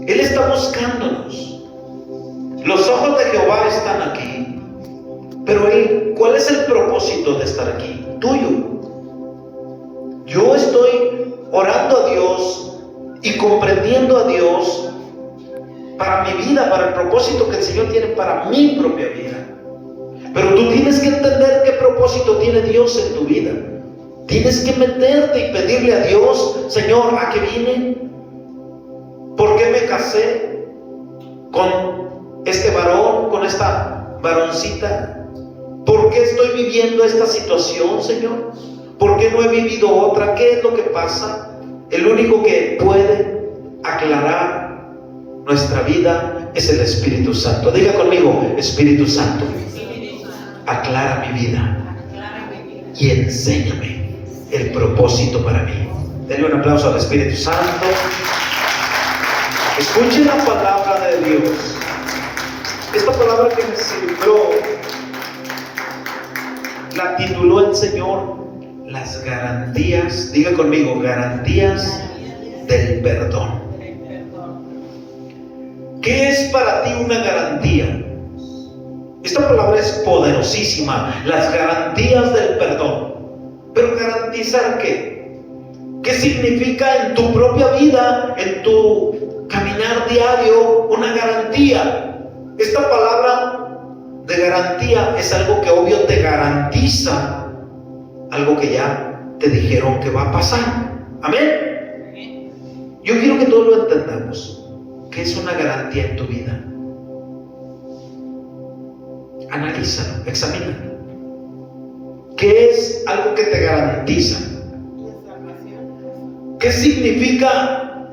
Él está buscándonos. Los ojos de Jehová están aquí. Pero ¿cuál es el propósito de estar aquí? Tuyo. Yo estoy orando a Dios y comprendiendo a Dios para mi vida, para el propósito que el Señor tiene para mi propia vida. Pero tú tienes que entender qué propósito tiene Dios en tu vida. Tienes que meterte y pedirle a Dios: Señor, ¿a qué vine? ¿Por qué me casé con este varón, con esta varoncita? ¿Por qué estoy viviendo esta situación, Señor? ¿Por qué no he vivido otra? ¿Qué es lo que pasa? El único que puede aclarar nuestra vida es el Espíritu Santo. Diga conmigo: Espíritu Santo, aclara mi vida y enséñame el propósito para mí. Denle un aplauso al Espíritu Santo. Escuchen la palabra de Dios. Esta palabra que me sirvió la tituló el Señor: las garantías. Diga conmigo: garantías del perdón. ¿Qué es para ti una garantía? Esta palabra es poderosísima. Las garantías del perdón. Pero ¿garantizar qué? ¿Qué significa en tu propia vida, en tu caminar diario, una garantía? Esta palabra de garantía es algo que obvio te garantiza algo que ya te dijeron que va a pasar. Amén. Yo quiero que todos lo entendamos. ¿Qué es una garantía en tu vida? Analízalo, examina. ¿Qué es algo que te garantiza? ¿Qué significa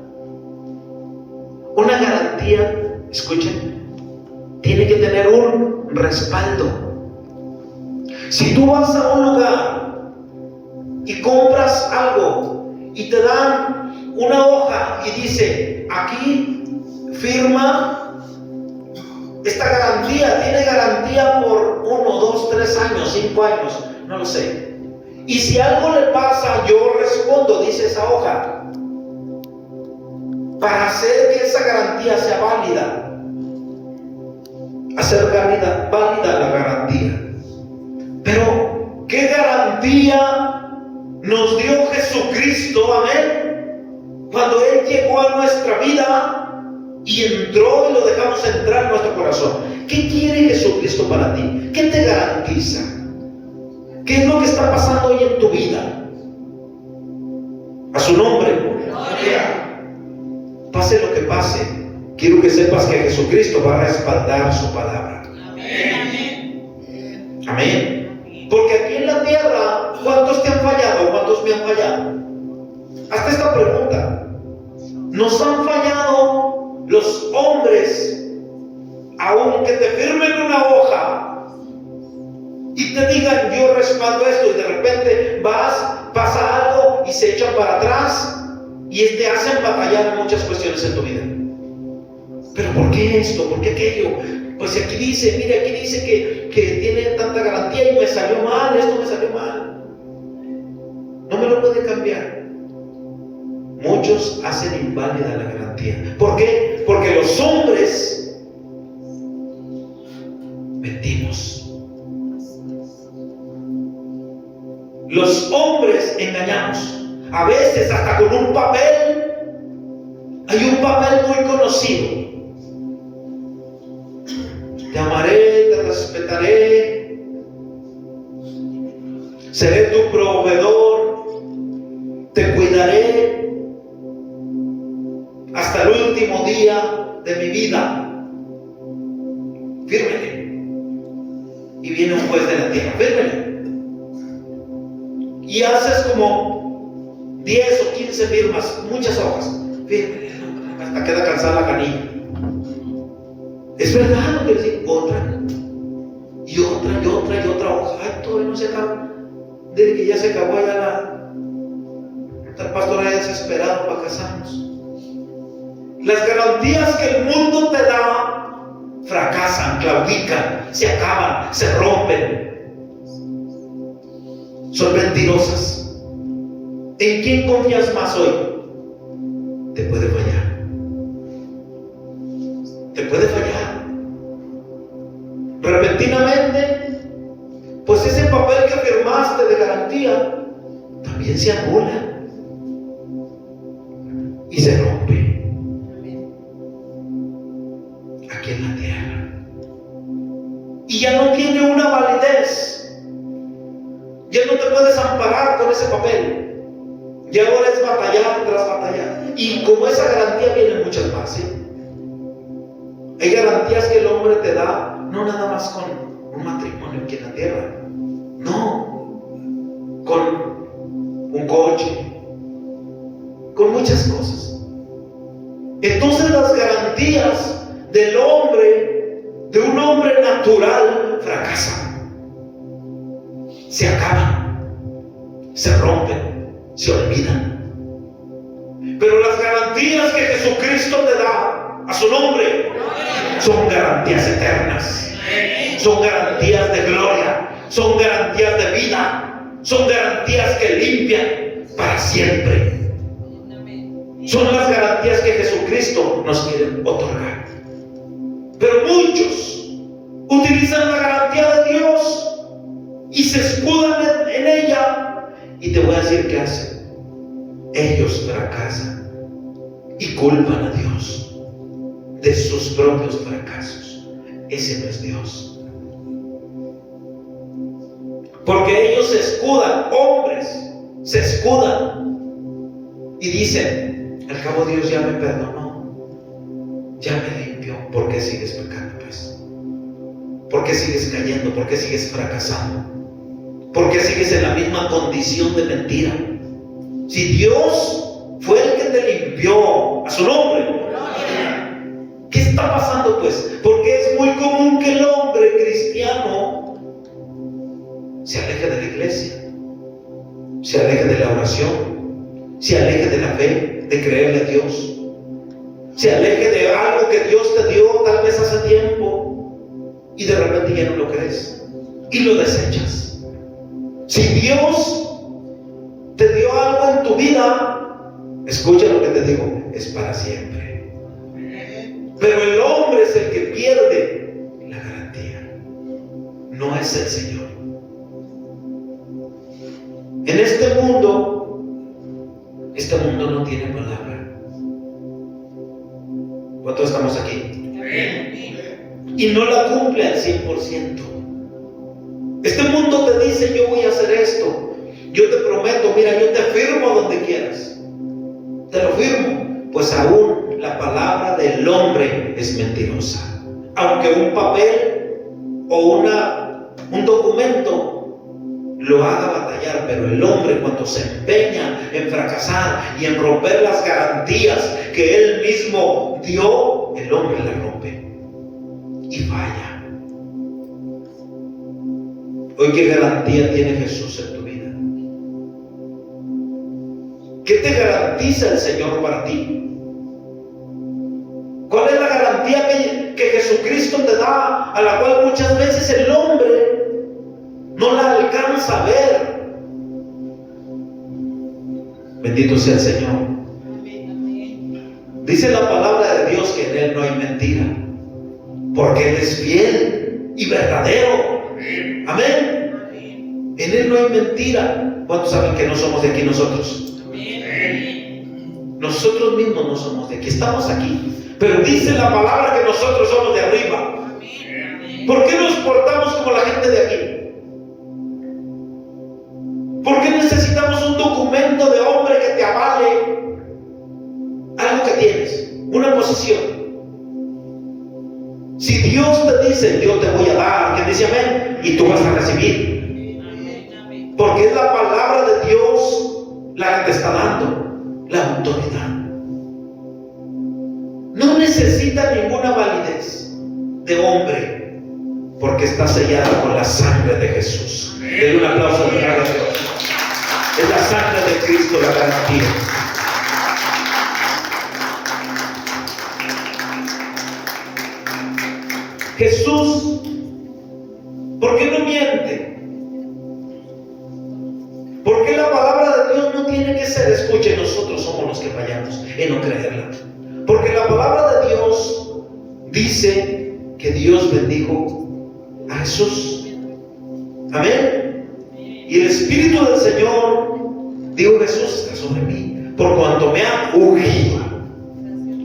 una garantía? Escuchen, tiene que tener un respaldo. Si tú vas a un lugar y compras algo y te dan una hoja y dice: aquí firma esta garantía, tiene garantía por 1, 2, 3 años, 5 años, no lo sé. Y si algo le pasa, yo respondo, dice esa hoja, para hacer que esa garantía sea válida, hacer válida la garantía. Pero ¿qué garantía nos dio Jesucristo? Amén. Cuando Él llegó a nuestra vida y entró y lo dejamos entrar en nuestro corazón. ¿Qué quiere Jesucristo para ti? ¿Qué te garantiza? ¿Qué es lo que está pasando hoy en tu vida? A su nombre. Gloria. Pase lo que pase, quiero que sepas que Jesucristo va a respaldar su palabra. Amén. Amén. Porque aquí en la tierra, ¿cuántos te han fallado? ¿Cuántos me han fallado? Hazte esta pregunta. ¿Nos han fallado los hombres, aunque te firmen una hoja y te digan: yo respaldo esto, y de repente pasa algo y se echan para atrás y te hacen batallar en muchas cuestiones en tu vida? ¿Pero por qué esto? ¿Por qué aquello? Pues aquí dice, mire, aquí dice que tiene tanta garantía y me salió mal, esto me salió mal. No me lo puede cambiar. Muchos hacen inválida la garantía. ¿Por qué? Porque los hombres mentimos. Los hombres engañamos. A veces hasta con un papel. Hay un papel muy conocido: te amaré, te respetaré, seré tu proveedor, te cuidaré hasta el último día de mi vida. Fírmele. Y viene un juez de la tierra: fírmele. Y haces como 10 o 15 firmas, muchas hojas. Fírmele, hasta queda cansada la canilla. Es verdad lo que decir, otra y otra y otra y otra hoja. Ay, todavía no se acaba. Desde que ya se acabó, ya el pastor haya desesperado para casarnos. Las garantías que el mundo te da fracasan, claudican, se acaban, se rompen. Son mentirosas. ¿En quién confías más hoy? Te puede fallar. te puede fallar. Repentinamente, pues ese papel que firmaste de garantía también se anula y se rompe aquí en la tierra. Y ya no tiene una validez. Ya no te puedes amparar con ese papel. Y ahora es batallar tras batallar. Y como esa garantía vienen muchas más, ¿sí? Hay garantías que el hombre te da, no nada más con un matrimonio aquí en la tierra. No. Con un coche. Con muchas cosas. Entonces las garantías del hombre, de un hombre natural, fracasan. Se acaban. Se rompen. Se olvidan. Pero las garantías que Jesucristo te da a su nombre son garantías eternas, son garantías de gloria, son garantías de vida, son garantías que limpian para siempre. Son las garantías que Jesucristo nos quiere otorgar. Pero muchos utilizan la garantía de Dios y se escudan en ella. Y te voy a decir qué hacen. Ellos fracasan y culpan a Dios de sus propios fracasos. Ese no es Dios. Porque ellos se escudan, hombres se escudan y dicen: al cabo Dios ya me perdonó, ya me limpió. ¿Por qué sigues pecando, pues? ¿Por qué sigues cayendo? ¿Por qué sigues fracasando? ¿Por qué sigues en la misma condición de mentira? Si Dios fue el que te limpió a su nombre, ¿qué está pasando, pues? Porque es muy común que el hombre cristiano se aleje de la iglesia, se aleje de la oración, se aleje de la fe, de creerle a Dios, se aleje de algo que Dios te dio tal vez hace tiempo y de repente ya no lo crees y lo desechas. Si Dios te dio algo en tu vida, escucha lo que te digo, es para siempre. Pero el hombre es el que pierde la garantía, no es el Señor. En este mundo no tiene palabra. ¿Cuántos estamos aquí? Y no la cumple al 100%. Este mundo te dice: yo voy a hacer esto, yo te prometo, mira, yo te firmo donde quieras, te lo firmo. Pues aún la palabra del hombre es mentirosa. Aunque un papel o un documento lo haga batallar, pero el hombre, cuando se empeña en fracasar y en romper las garantías que él mismo dio, el hombre la rompe y falla. Hoy, ¿qué garantía tiene Jesús en tu vida? ¿Qué te garantiza el Señor para ti? ¿Cuál es la garantía que Jesucristo te da, a la cual muchas veces el hombre no la alcanza a ver? Bendito sea el Señor. Dice la palabra de Dios que en Él no hay mentira, porque Él es fiel y verdadero. Amén. En Él no hay mentira. ¿Cuántos saben que no somos de aquí nosotros? Nosotros mismos no somos de aquí, estamos aquí, pero dice la palabra que nosotros somos de arriba. ¿Por qué nos portamos como la gente de aquí? ¿Por qué necesitamos un documento de hombre que te avale algo que tienes, una posición? Si Dios te dice: yo te voy a dar, que dice amén, y tú vas a recibir, porque es la palabra de Dios la que te está dando la autoridad. No necesita ninguna validez de hombre, porque está sellada con la sangre de Jesús. Denle un aplauso de a Dios. Es la sangre de Cristo la garantía. Jesús, ¿por qué no miente? ¿Por qué la palabra de Dios no tiene que ser? Escuche, nosotros somos los que fallamos en no creerla. Porque la palabra de Dios dice que Dios bendijo a Jesús. Amén. Y el Espíritu del Señor, dijo Jesús, está sobre mí, por cuanto me ha ungido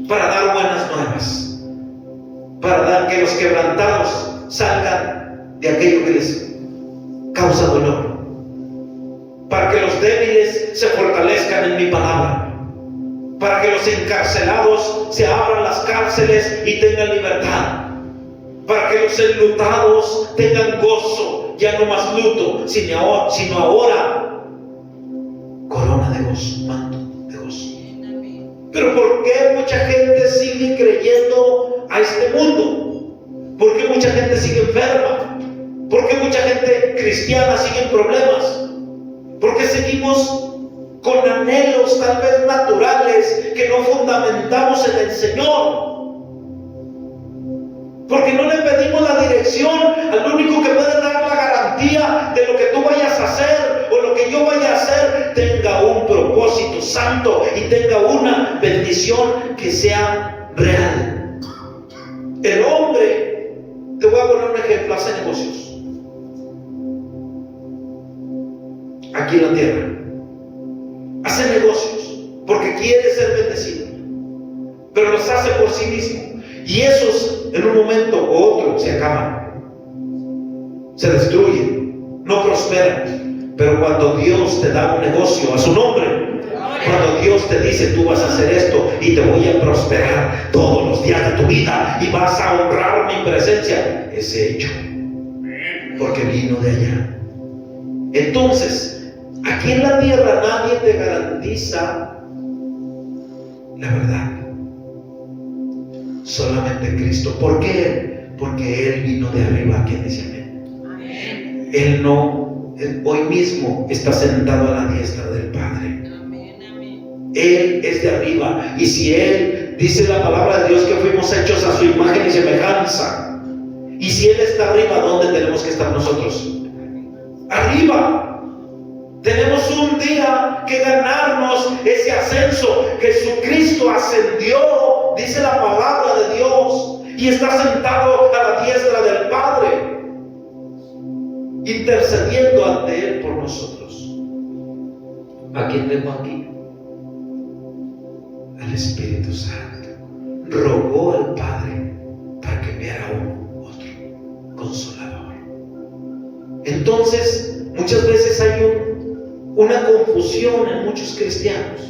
para dar buenas nuevas, para dar que los quebrantados salgan de aquello que les causa dolor, para que los débiles se fortalezcan en mi palabra, para que los encarcelados se abran las cárceles y tengan libertad, para que los enlutados tengan gozo, ya no más luto, sino ahora corona de gozo, manto de gozo. Pero ¿por qué mucha gente sigue creyendo a este mundo? ¿Por qué mucha gente sigue enferma? ¿Por qué mucha gente cristiana sigue en problemas? ¿Por qué seguimos con anhelos tal vez naturales que no fundamentamos en el Señor? Porque no le pedimos la dirección al único que puede dar la garantía de lo que tú vayas a hacer o lo que yo vaya a hacer tenga un propósito santo y tenga una bendición que sea real. El hombre, te voy a poner un ejemplo, hace negocios aquí en la tierra. Hace negocios porque quiere ser bendecido, pero los hace por sí mismo. Y esos en un momento u otro se acaban, se destruyen, no prosperan. Pero cuando Dios te da un negocio a su nombre, cuando Dios te dice tú vas a hacer esto y te voy a prosperar todos los días de tu vida y vas a honrar mi presencia, es hecho, porque vino de allá. Entonces, aquí en la tierra nadie te garantiza la verdad. Solamente Cristo. ¿Por qué? Porque Él vino de arriba. ¿Quién dice amén? Él no, Él hoy mismo está sentado a la diestra del Padre. Él es de arriba. Y si Él, dice la palabra de Dios que fuimos hechos a su imagen y semejanza, y si Él está arriba, ¿dónde tenemos que estar nosotros? Arriba. Tenemos un día que ganarnos ese ascenso. Jesucristo ascendió, dice la palabra de Dios, y está sentado a la diestra del Padre, intercediendo ante Él por nosotros. ¿A quién tengo aquí? Al Espíritu Santo. Rogó al Padre para que enviara otro consolador. Entonces, muchas veces hay una confusión en muchos cristianos,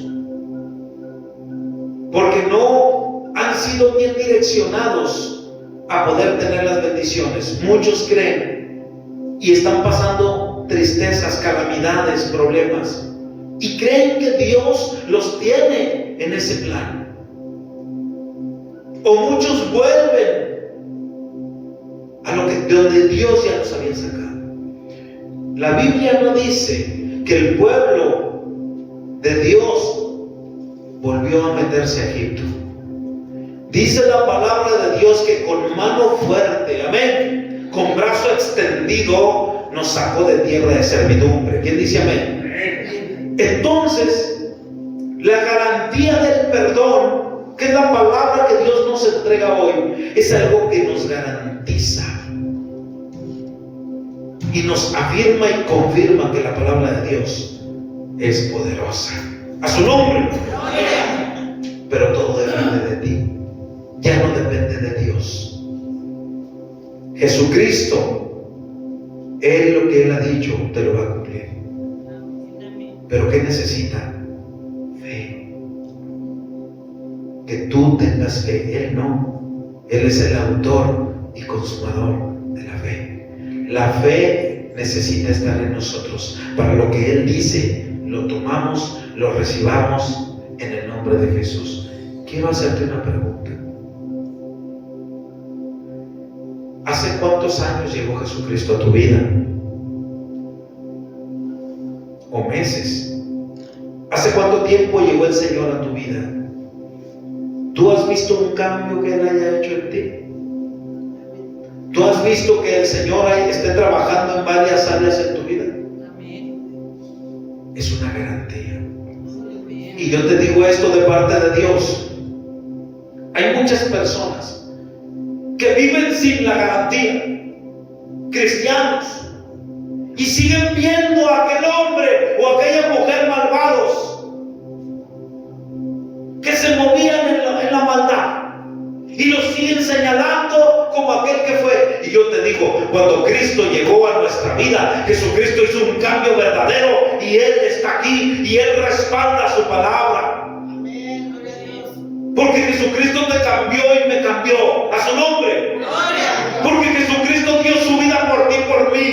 porque no han sido bien direccionados a poder tener las bendiciones. Muchos creen y están pasando tristezas, calamidades, problemas, y creen que Dios los tiene en ese plan. O muchos vuelven a lo que, de donde Dios ya los había sacado. La Biblia no dice que el pueblo de Dios volvió a meterse a Egipto. Dice la palabra de Dios que con mano fuerte, amén, con brazo extendido nos sacó de tierra de servidumbre. ¿Quién dice amén? Entonces, la garantía del perdón, que es la palabra que Dios nos entrega hoy, es algo que nos garantiza y nos afirma y confirma que la palabra de Dios es poderosa. A su nombre. Pero todo depende de ti, ya no depende de Dios. Jesucristo, Él lo que Él ha dicho te lo va a cumplir. Pero ¿qué necesita? Fe. Que tú tengas fe. Él no. Él es el autor y consumador de la fe. La fe necesita estar en nosotros. Para lo que Él dice, lo tomamos, lo recibamos en el nombre de Jesús. Quiero hacerte una pregunta. ¿Hace cuántos años llegó Jesucristo a tu vida? ¿O meses? ¿Hace cuánto tiempo llegó el Señor a tu vida? ¿Tú has visto un cambio que Él haya hecho en ti? ¿Tú has visto que el Señor esté trabajando en varias áreas en tu vida? Es una garantía. Y yo te digo esto de parte de Dios. Hay muchas personas que viven sin la garantía, cristianos, y siguen viendo a aquel hombre o aquella mujer malvados que se movían en la maldad, y los siguen señalando como aquel que fue. Y yo te digo, cuando Cristo llegó a nuestra vida, Jesucristo hizo un cambio verdadero, y Él está aquí y Él respalda su palabra. Amén, gloria a Dios. Porque Jesucristo te cambió y me cambió. A su nombre. Gloria. Porque Jesucristo dio su vida por ti y por mí.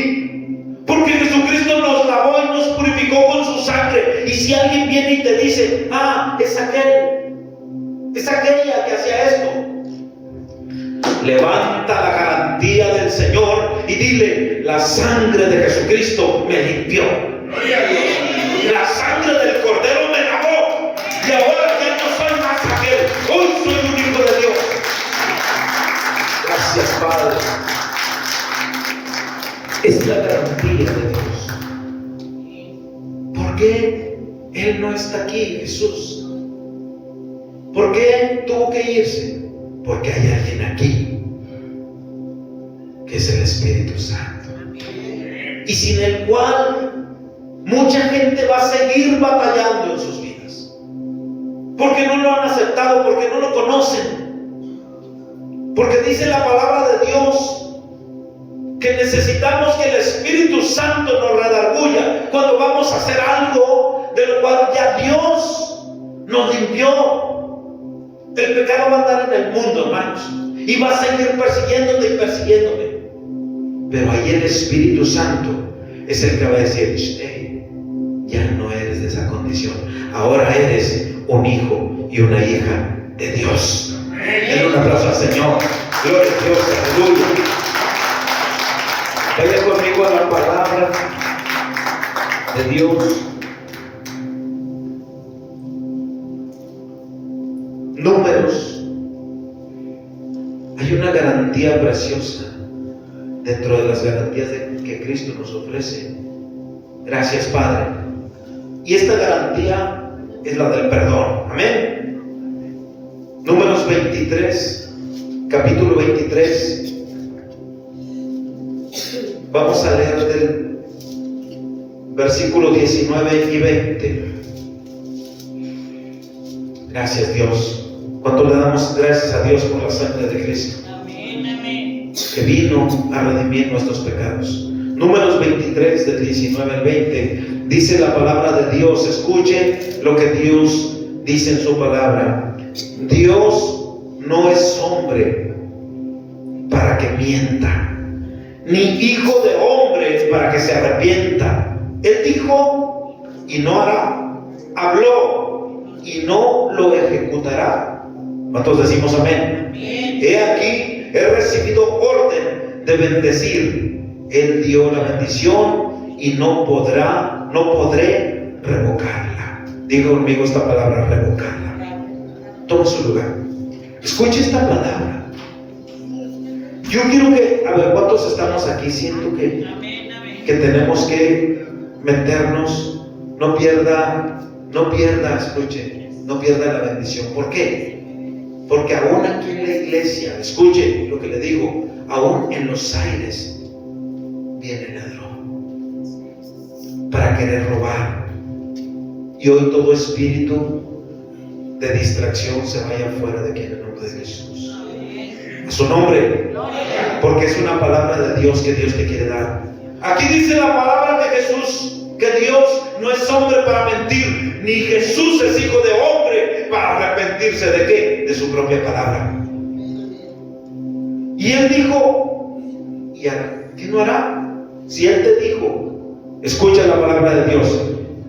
Porque Jesucristo nos lavó y nos purificó con su sangre. Y si alguien viene y te dice, es aquella que hacía esto, levanta la garantía del Señor y dile: la sangre de Jesucristo me limpió, la sangre del Cordero me lavó, y ahora ya no soy más aquel, hoy soy un hijo de Dios. Gracias, Padre. Es la garantía de Dios. ¿Por qué Él no está aquí, Jesús? ¿Por qué tuvo que irse? Porque hay alguien aquí, que es el Espíritu Santo, y sin el cual mucha gente va a seguir batallando en sus vidas, porque no lo han aceptado, porque no lo conocen, porque dice la palabra de Dios que necesitamos que el Espíritu Santo nos redarguya cuando vamos a hacer algo de lo cual ya Dios nos limpió. El pecado va a andar en el mundo, hermanos, y va a seguir persiguiéndote y persiguiéndome. Pero ahí el Espíritu Santo es el que va a decir: hey, ya no eres de esa condición, ahora eres un hijo y una hija de Dios. Denle un aplauso al Señor. Gloria a Dios, aleluya. Vaya conmigo a la palabra de Dios. Números. Hay una garantía preciosa dentro de las garantías que Cristo nos ofrece. Gracias, Padre. Y esta garantía es la del perdón. Amén. Números 23, capítulo 23. Vamos a leer del versículo 19 y 20. Gracias, Dios. ¿Cuánto le damos gracias a Dios por la sangre de Cristo? Amén, amén. Que vino a redimir nuestros pecados. Números 23, del 19 al 20. Dice la palabra de Dios. Escuchen lo que Dios dice en su palabra. Dios no es hombre para que mienta, ni hijo de hombre para que se arrepienta. Él dijo y no hará, habló y no lo ejecutará. ¿Cuántos decimos amén? Amén. He aquí, he recibido orden de bendecir. Él dio la bendición y no podré revocarla. Diga conmigo esta palabra: revocarla. Tome su lugar. Escuche esta palabra. Yo quiero que, a ver, ¿cuántos estamos aquí? Siento que tenemos que meternos. No pierda, escuche, no pierda la bendición. ¿Por qué? Porque aún aquí en la iglesia, escuche lo que le digo, aún en los aires viene el ladrón para querer robar. Y hoy todo espíritu de distracción se vaya fuera de aquí en el nombre de Jesús. A su nombre, porque es una palabra de Dios que Dios te quiere dar. Aquí dice la palabra de Jesús que Dios no es hombre para mentir, ni Jesús es hijo de hombre para arrepentirse de ¿qué? De su propia palabra. Y Él dijo, ¿y qué no hará? Si Él te dijo, escucha la palabra de Dios: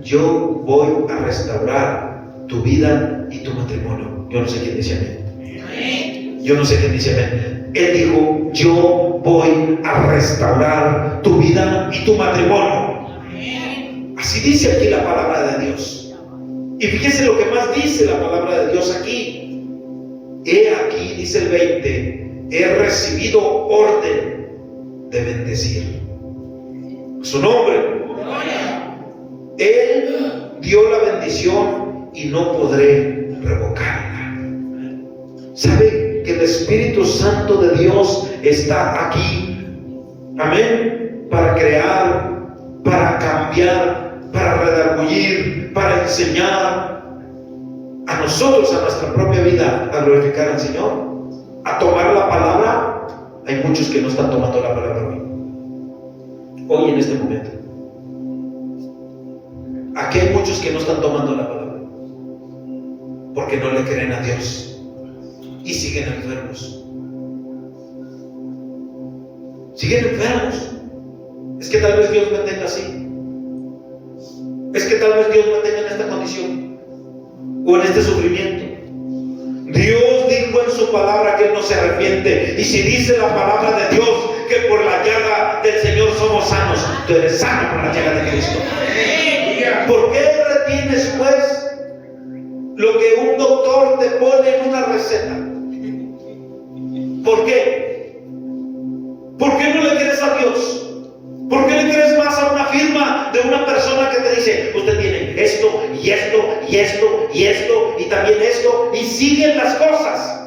yo voy a restaurar tu vida y tu matrimonio. Yo no sé quién dice amén. Yo no sé quién dice amén. Él dijo: yo voy a restaurar tu vida y tu matrimonio. Así dice aquí la palabra de Dios. Y fíjese lo que más dice la palabra de Dios aquí. He aquí, dice el 20, he recibido orden de bendecir. Su nombre. Él dio la bendición y no podré revocarla. ¿Sabe que el Espíritu Santo de Dios está aquí. Amén. Para crear, para cambiar, para redarguir, para enseñar a nosotros, a nuestra propia vida, a glorificar al Señor, a tomar la palabra. Hay muchos que no están tomando la palabra hoy en este momento. Aquí hay muchos que no están tomando la palabra porque no le creen a Dios y siguen enfermos. Siguen enfermos. Es que tal vez Dios me tenga así. Es que tal vez Dios me tenga en esta condición o en este sufrimiento. Dios dijo en su palabra que Él no se arrepiente. Y si dice la palabra de Dios que por la llaga del Señor somos sanos, tú eres sano por la llaga de Cristo. ¿Por qué retienes pues lo que un doctor te pone en una receta? ¿Por qué? ¿Por qué no le crees a Dios? ¿Por qué le crees más a una firma de una persona que te dice, usted tiene esto y esto y esto y esto y también esto, y siguen las cosas?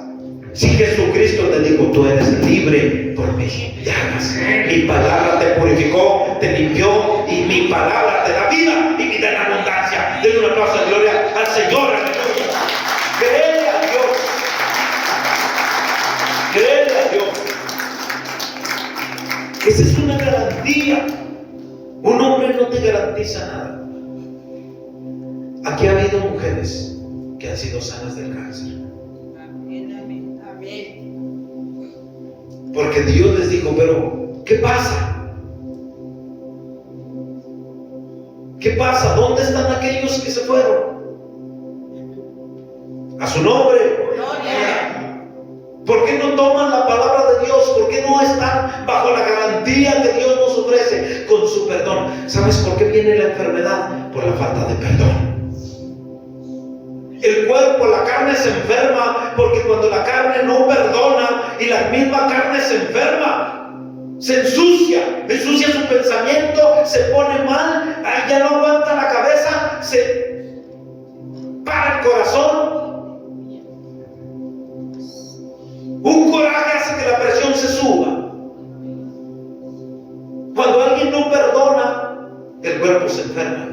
Si Jesucristo te dijo, tú eres libre por mis llagas, mi palabra te purificó, te limpió, y mi palabra te da vida y vida en abundancia. Den un aplauso de gloria al Señor. Créele a Dios. Créele a Dios. Esa es una garantía. Un hombre no te garantiza nada. Aquí ha habido mujeres que han sido sanas del cáncer. Amén, amén. Porque Dios les dijo, pero ¿qué pasa? ¿Qué pasa? ¿Dónde están aquellos que se fueron? A su nombre. Gloria. ¿Por qué no toman la palabra de Dios? ¿Por qué no están bajo la garantía que Dios nos ofrece con su perdón? ¿Sabes por qué viene la enfermedad? Por la falta de perdón. El cuerpo, la carne se enferma porque cuando la carne no perdona y la misma carne se enferma, se ensucia su pensamiento, se pone mal, ya no aguanta la cabeza, se para el corazón. Un coraje hace que la presión se suba. Cuando alguien no perdona, el cuerpo se enferma.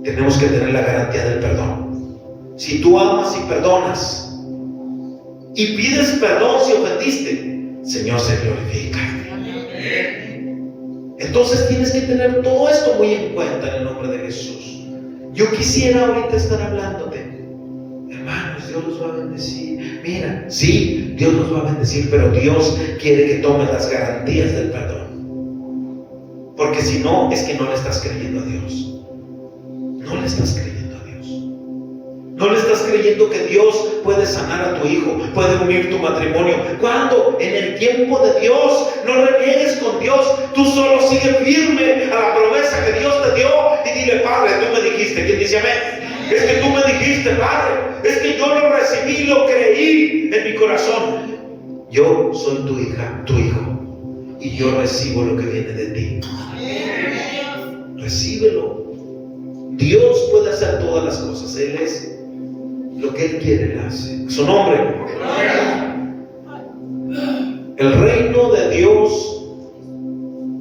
Tenemos que tener la garantía del perdón. Si tú amas y perdonas y pides perdón si ofendiste, Señor se glorifica. Entonces tienes que tener todo esto muy en cuenta en el nombre de Jesús. Yo quisiera ahorita estar hablándote, hermanos, Dios los va a bendecir. Mira, sí, Dios los va a bendecir, pero Dios quiere que tomes las garantías del perdón. Porque si no, es que no le estás creyendo a Dios. No le estás creyendo a Dios. No le estás creyendo que Dios puede sanar a tu hijo, puede unir tu matrimonio. Cuando en el tiempo de Dios, no reniegues con Dios. Tú solo sigue firme a la promesa que Dios te dio y dile, Padre, tú me dijiste. ¿Quién dice amén? Es que tú me dijiste, Padre. Es que yo lo recibí, lo creí en mi corazón. Yo soy tu hija, tu hijo, y yo recibo lo que viene de ti. Recíbelo. Dios puede hacer todas las cosas. Él es lo que Él quiere, Él hace. Su nombre. El reino de Dios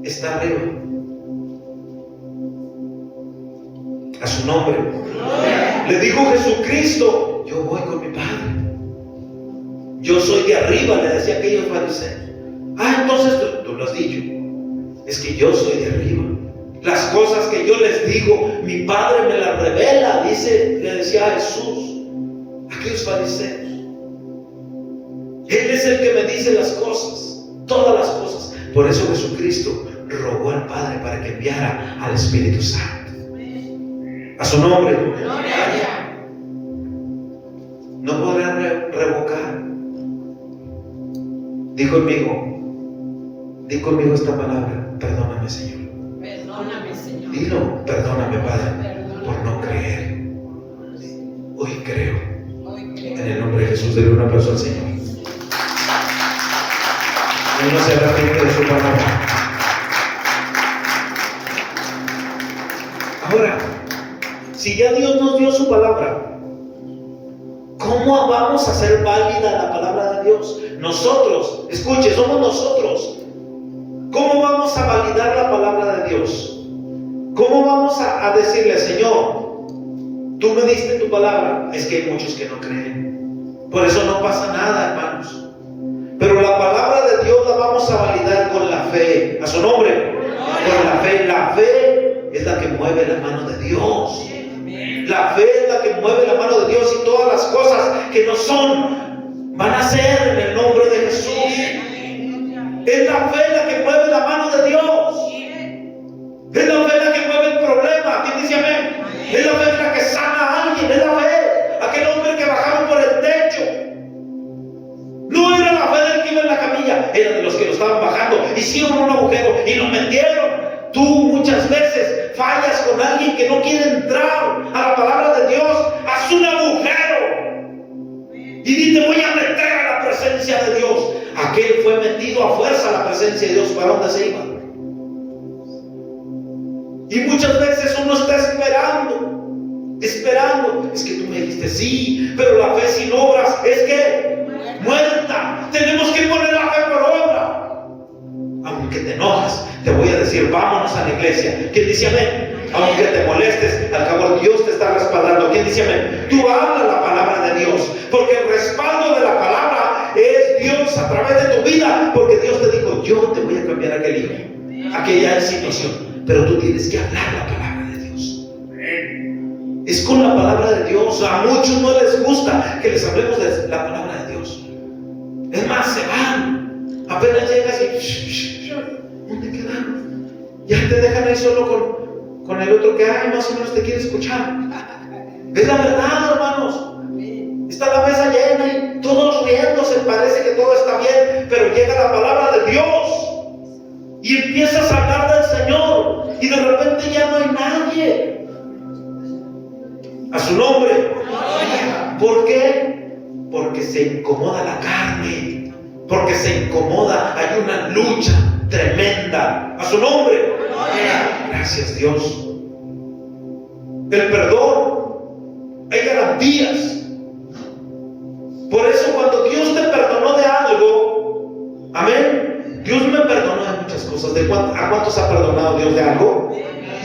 está arriba. A su nombre. Le dijo Jesucristo, yo voy con mi Padre. Yo soy de arriba, le decía a aquellos fariseos. Entonces tú lo has dicho. Es que yo soy de arriba. Las cosas que yo les digo, mi Padre me las revela, le decía a Jesús, aquellos fariseos. Él es el que me dice las cosas, todas las cosas. Por eso Jesucristo rogó al Padre para que enviara al Espíritu Santo. A su nombre. No podrán revocar. Di conmigo esta palabra. Perdóname, Señor. Perdóname, Señor. Dilo, perdóname, Padre, por no creer. Hoy creo. En el nombre de Jesús, denle un aplauso al Señor. Él no se arrepiente de su palabra. Ahora, si ya Dios nos dio su palabra, ¿Cómo vamos a hacer válida la palabra de Dios? Nosotros, escuche, somos nosotros. ¿Cómo vamos a validar la palabra de Dios? ¿Cómo vamos a decirle, Señor, tú me diste tu palabra? Es que hay muchos que no creen. Por eso no pasa nada, hermanos. Pero la palabra de Dios la vamos a validar con la fe. A su nombre. Con la fe. La fe es la que mueve la mano de Dios. La fe es la que mueve la mano de Dios, y todas las cosas que no son van a ser en el nombre de Jesús. Es la fe la que mueve la mano de Dios. Es la fe la que mueve el problema. ¿Quién dice amén? Es la fe la que sana a alguien. Es la fe. Aquel hombre que bajaron por el techo. No era la fe del que iba en la camilla, era de los que lo estaban bajando. Hicieron un agujero y lo metieron. Tú muchas veces fallas con alguien que no quiere entrar a la palabra de Dios. Haz un agujero y dite: voy a meter a la presencia de Dios. Aquel fue metido a fuerza a la presencia de Dios. ¿Para dónde se iba? Y muchas veces uno está esperando. Es que tú me dijiste sí, pero la fe sin obras es que muerta. Tenemos que poner la fe por obra. Aunque te enojas, te voy a decir: vámonos a la iglesia. ¿Quién dice amén? Aunque te molestes, al cabo Dios te está respaldando. ¿Quién dice amén? Tú habla la palabra de Dios, porque el respaldo de la palabra es Dios a través de tu vida. Porque Dios te dijo: yo te voy a cambiar aquel hijo, aquella situación, pero tú tienes que hablar la palabra de Dios. Es con la palabra de Dios. A muchos no les gusta que les hablemos de la palabra de Dios. Es más, se van. Apenas llegas y ¿dónde quedaron? Ya te dejan ahí solo con el otro que más o menos te quiere escuchar. Es la verdad, hermanos. Está la mesa llena y todos riéndose, parece que todo está bien, pero llega la palabra de Dios y empiezas a hablar del Señor y de repente ya no hay nadie. A su nombre. ¿Por qué? Porque se incomoda la carne. Porque se incomoda, hay una lucha tremenda. A su nombre. Gracias, Dios. El perdón, hay garantías. Por eso cuando Dios te perdonó de algo, amén, Dios me perdonó de muchas cosas. ¿A cuántos ha perdonado Dios de algo?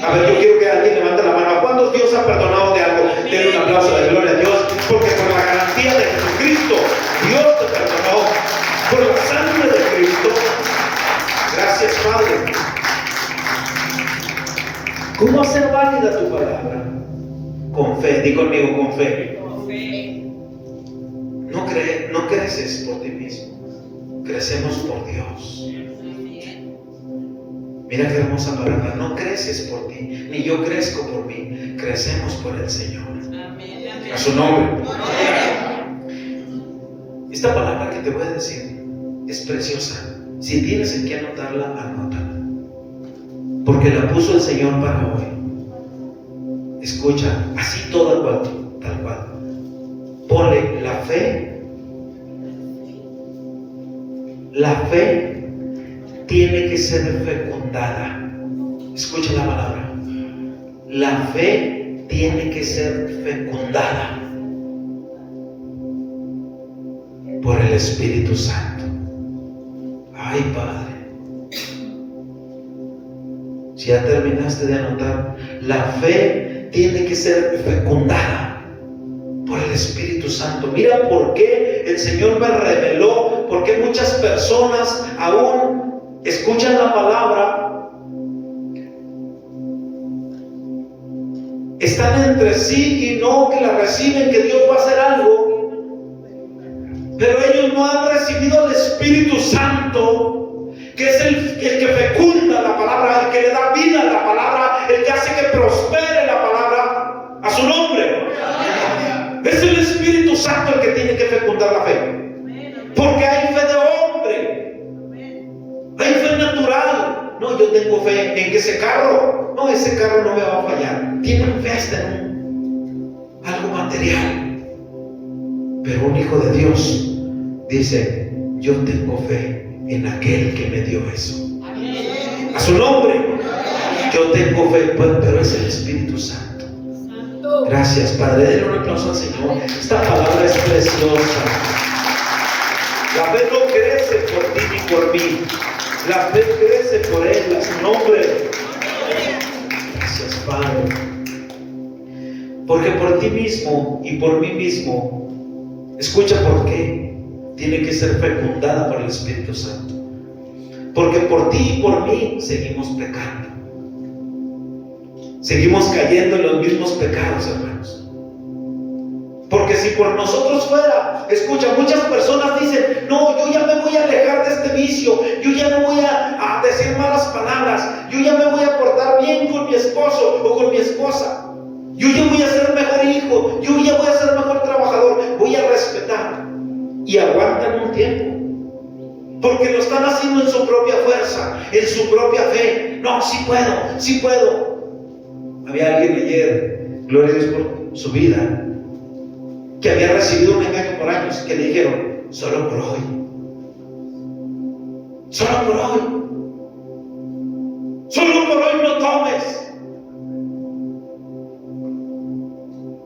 A ver, yo quiero que alguien levante la mano. ¿A cuántos Dios ha perdonado de algo? Denle un aplauso de gloria a Dios, porque por la garantía de Jesucristo, Dios te perdonó. Por la sangre de Cristo. Gracias, Padre. ¿Cómo hacer válida tu palabra? Con fe. Di conmigo: con fe. No creces por ti mismo, crecemos por Dios. Mira qué hermosa palabra. No creces por ti, ni yo crezco por mí, crecemos por el Señor. A su nombre. Esta palabra que te voy a decir es preciosa. Si tienes en qué anotarla, anótala, porque la puso el Señor para hoy. Escucha, así toda tal cual. Ponle la fe. La fe tiene que ser fecundada. Escucha la palabra. La fe tiene que ser fecundada por el Espíritu Santo. Ay, Padre. Si ya terminaste de anotar, la fe tiene que ser fecundada por el Espíritu Santo. Mira por qué el Señor me reveló, porque muchas personas aún escuchan la palabra, están entre sí y no que la reciben, que Dios va a hacer algo, pero ellos no han recibido el Espíritu Santo, que es el que fecunda la palabra, el que le da vida a la palabra, el que hace que prospere la palabra. A su nombre. Es el Espíritu Santo el que tiene que fecundar la fe, porque hay fe de hombre, hay fe natural. No, yo tengo fe en que ese carro, no, ese carro no me va a fallar. Tienen fe hasta en algo material. Pero un hijo de Dios dice: yo tengo fe en aquel que me dio eso. A su nombre. Yo tengo fe, pero es el Espíritu Santo. Gracias, Padre. Denle un aplauso al Señor. Esta palabra es preciosa. La fe no crece por ti ni por mí. La fe crece por Él, a su nombre. Gracias, Padre. Porque por ti mismo y por mí mismo, escucha por qué, tiene que ser fecundada por el Espíritu Santo. Porque por ti y por mí seguimos pecando. Seguimos cayendo en los mismos pecados, hermanos. Porque si por nosotros fuera, escucha, muchas personas dicen: no, yo ya me voy a alejar de este vicio, yo ya no voy a decir malas palabras, yo ya me voy a portar bien con mi esposo o con mi esposa, yo ya voy a ser mejor hijo, yo ya voy a ser mejor trabajador, voy a respetar. Y aguantan un tiempo, porque lo están haciendo en su propia fuerza, en su propia fe. No, sí puedo, sí puedo. Había alguien ayer, gloria a Dios por su vida, que había recibido un engaño por años, que le dijeron: solo por hoy, solo por hoy, solo por hoy no tomes,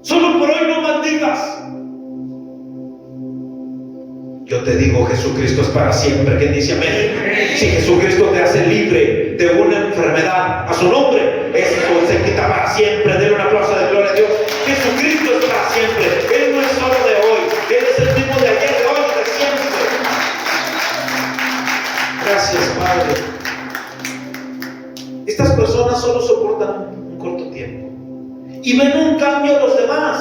solo por hoy no maldigas. Yo te digo, Jesucristo es para siempre. ¿Quién dice amén? Si Jesucristo te hace libre de una enfermedad, a su nombre, eso se quita para siempre. Denle un aplauso de gloria a Dios. Jesucristo es para siempre. Él no es solo de hoy, Él es el mismo de ayer, de hoy, de siempre. Gracias, Padre. Estas personas solo soportan un corto tiempo y ven un cambio en los demás.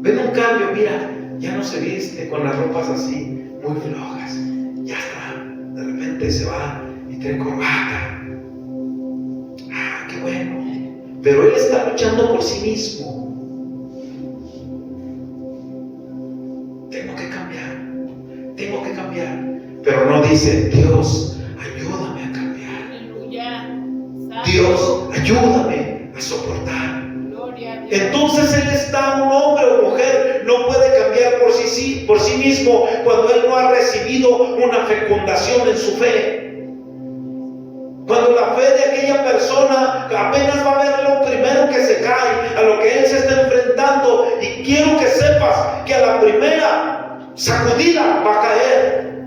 Ven un cambio, mira, ya no se viste con las ropas así, muy flojas. Ya está, de repente se va y trae corbata. Ah, qué bueno. Pero él está luchando por sí mismo. Tengo que cambiar. Pero no dice: Dios, ayúdame a cambiar. Dios, ayúdame a soportar. Entonces él está, un hombre o mujer no puede cambiar por sí mismo cuando él no ha recibido una fecundación en su fe. Cuando la fe de aquella persona apenas va a ver lo primero que se cae, a lo que él se está enfrentando, y quiero que sepas que a la primera sacudida va a caer.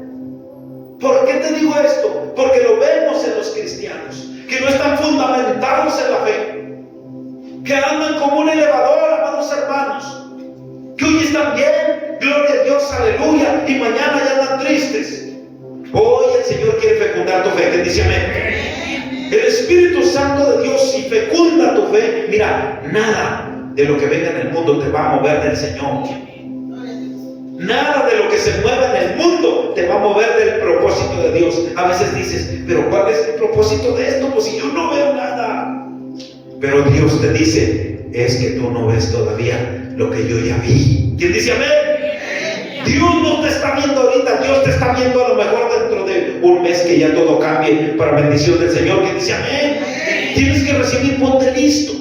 ¿Por qué te digo esto? Porque lo vemos en los cristianos que no están fundamentados en la fe, que andan como un elevador, amados hermanos, que hoy están bien, gloria a Dios, aleluya, y mañana ya andan tristes. Hoy el Señor quiere fecundar tu fe. ¿Quién dice amén? El Espíritu Santo de Dios, si fecunda tu fe, mira, nada de lo que venga en el mundo te va a mover del Señor. Nada de lo que se mueva en el mundo te va a mover del propósito de Dios. A veces dices: pero ¿cuál es el propósito de esto? Pues si yo no veo nada. Pero Dios te dice: es que tú no ves todavía lo que yo ya vi. ¿Quién dice amén? Dios no te está viendo ahorita, Dios te está viendo a lo mejor dentro de un mes, que ya todo cambie para bendición del Señor. ¿Quién dice amén? Tienes que recibir, ponte listo,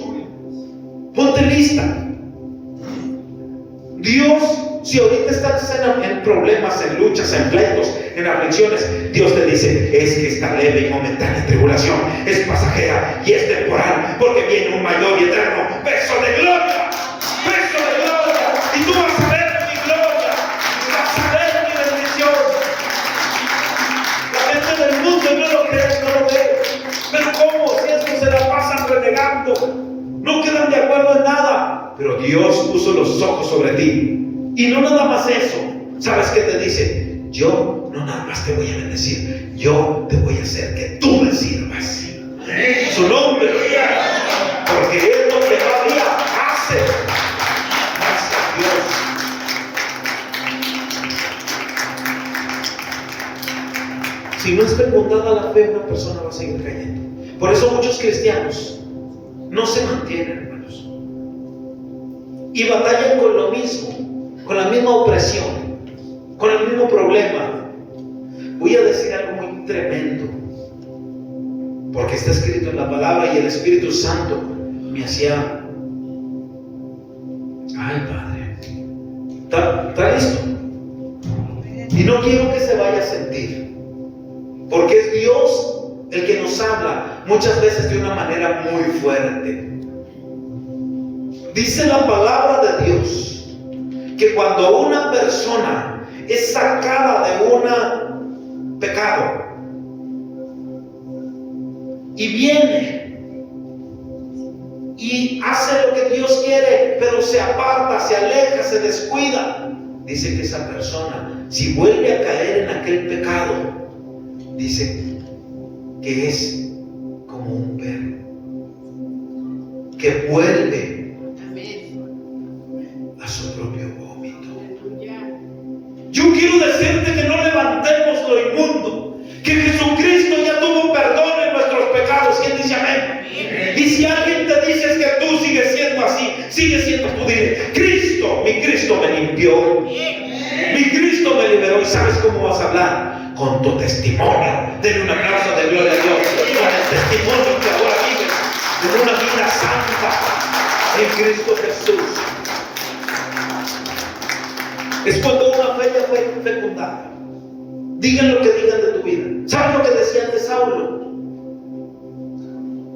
ponte lista. Dios, si ahorita estás en problemas, en luchas, en pleitos, en aflicciones, Dios te dice: es que esta leve y momentánea tribulación es pasajera y es temporal, porque viene un mayor y eterno peso de gloria, y tú vas a ver mi gloria, vas a ver mi bendición. La gente del mundo no lo cree, no lo ve. Pero ¿cómo? Si estos se la pasan renegando, no quedan de acuerdo en nada. Pero Dios puso los ojos sobre ti. Y no nada más eso. ¿Sabes qué te dice? Yo no nada más te voy a bendecir, yo te voy a hacer que tú me sirvas. Su nombre, porque Él lo que todavía hace. Gracias a Dios. Si no es fecundada la fe, una persona va a seguir cayendo. Por eso muchos cristianos no se mantienen, hermanos, y batallan con lo mismo, con la misma opresión, con el mismo problema. Voy a decir algo muy tremendo, porque está escrito en la palabra, y el Espíritu Santo me hacía: ay, Padre, ¿está listo? Y no quiero que se vaya a sentir, porque es Dios el que nos habla muchas veces de una manera muy fuerte. Dice la palabra de Dios que cuando una persona es sacada de un pecado y viene y hace lo que Dios quiere, pero se aparta, se aleja, se descuida, dice que esa persona, si vuelve a caer en aquel pecado, dice que es como un perro que vuelve a su propio vómito. Yo quiero decirte que no levantemos lo inmundo, que Jesucristo ya tuvo perdón en nuestros pecados. ¿Quién dice amén? Y si alguien te dice que tú sigues siendo así, sigue siendo, tú dile: Cristo, mi Cristo me limpió, mi Cristo me liberó. ¿Y sabes cómo vas a hablar? Con tu testimonio. Denle un aplauso de gloria a Dios. Con el testimonio que ahora vives en una vida santa en Cristo Jesús. Es cuando una fe ya fue fecundada. Digan lo que digan de tu vida. ¿Sabes lo que decían de Saulo?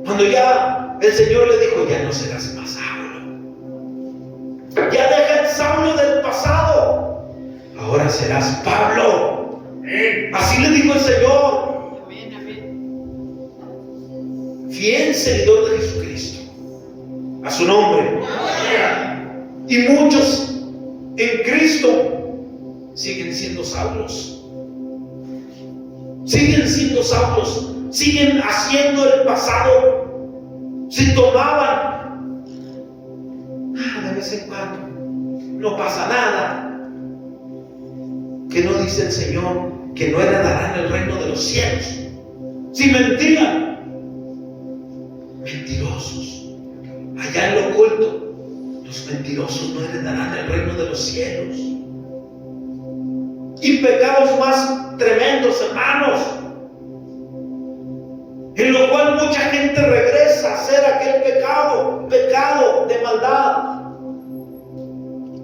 Cuando ya el Señor le dijo: ya no serás más Saulo, ya deja el Saulo del pasado, ahora serás Pablo. Así le dijo el Señor. Fiel seguidor de Jesucristo, a su nombre. Y muchos en Cristo siguen siendo Saulos, siguen siendo Saulos, siguen haciendo el pasado. Si tomaban de vez en cuando, no pasa nada. Que no dice el Señor que no heredarán el reino de los cielos. Si mentían, mentirosos, allá en lo oculto, los mentirosos no heredarán el reino de los cielos. Y pecados más tremendos, hermanos, en lo cual mucha gente regresa a hacer aquel pecado de maldad.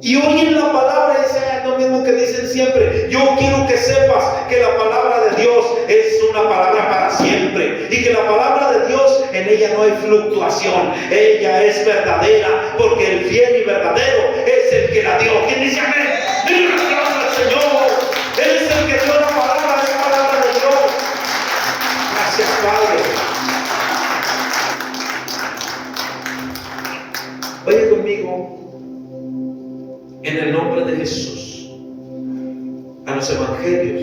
Y oyen la palabra, dice lo mismo que dicen siempre: yo quiero que sepas que la palabra de Dios es una palabra para siempre, y que la palabra de Dios, en ella no hay fluctuación, ella es verdadera, porque el fiel y verdadero es el que la dio. ¿Quién dice amén? Dile un aplauso al Señor. Él es el que dio la palabra, es palabra de Dios. Gracias, Padre. Oye conmigo, en el nombre de Jesús, a los evangelios.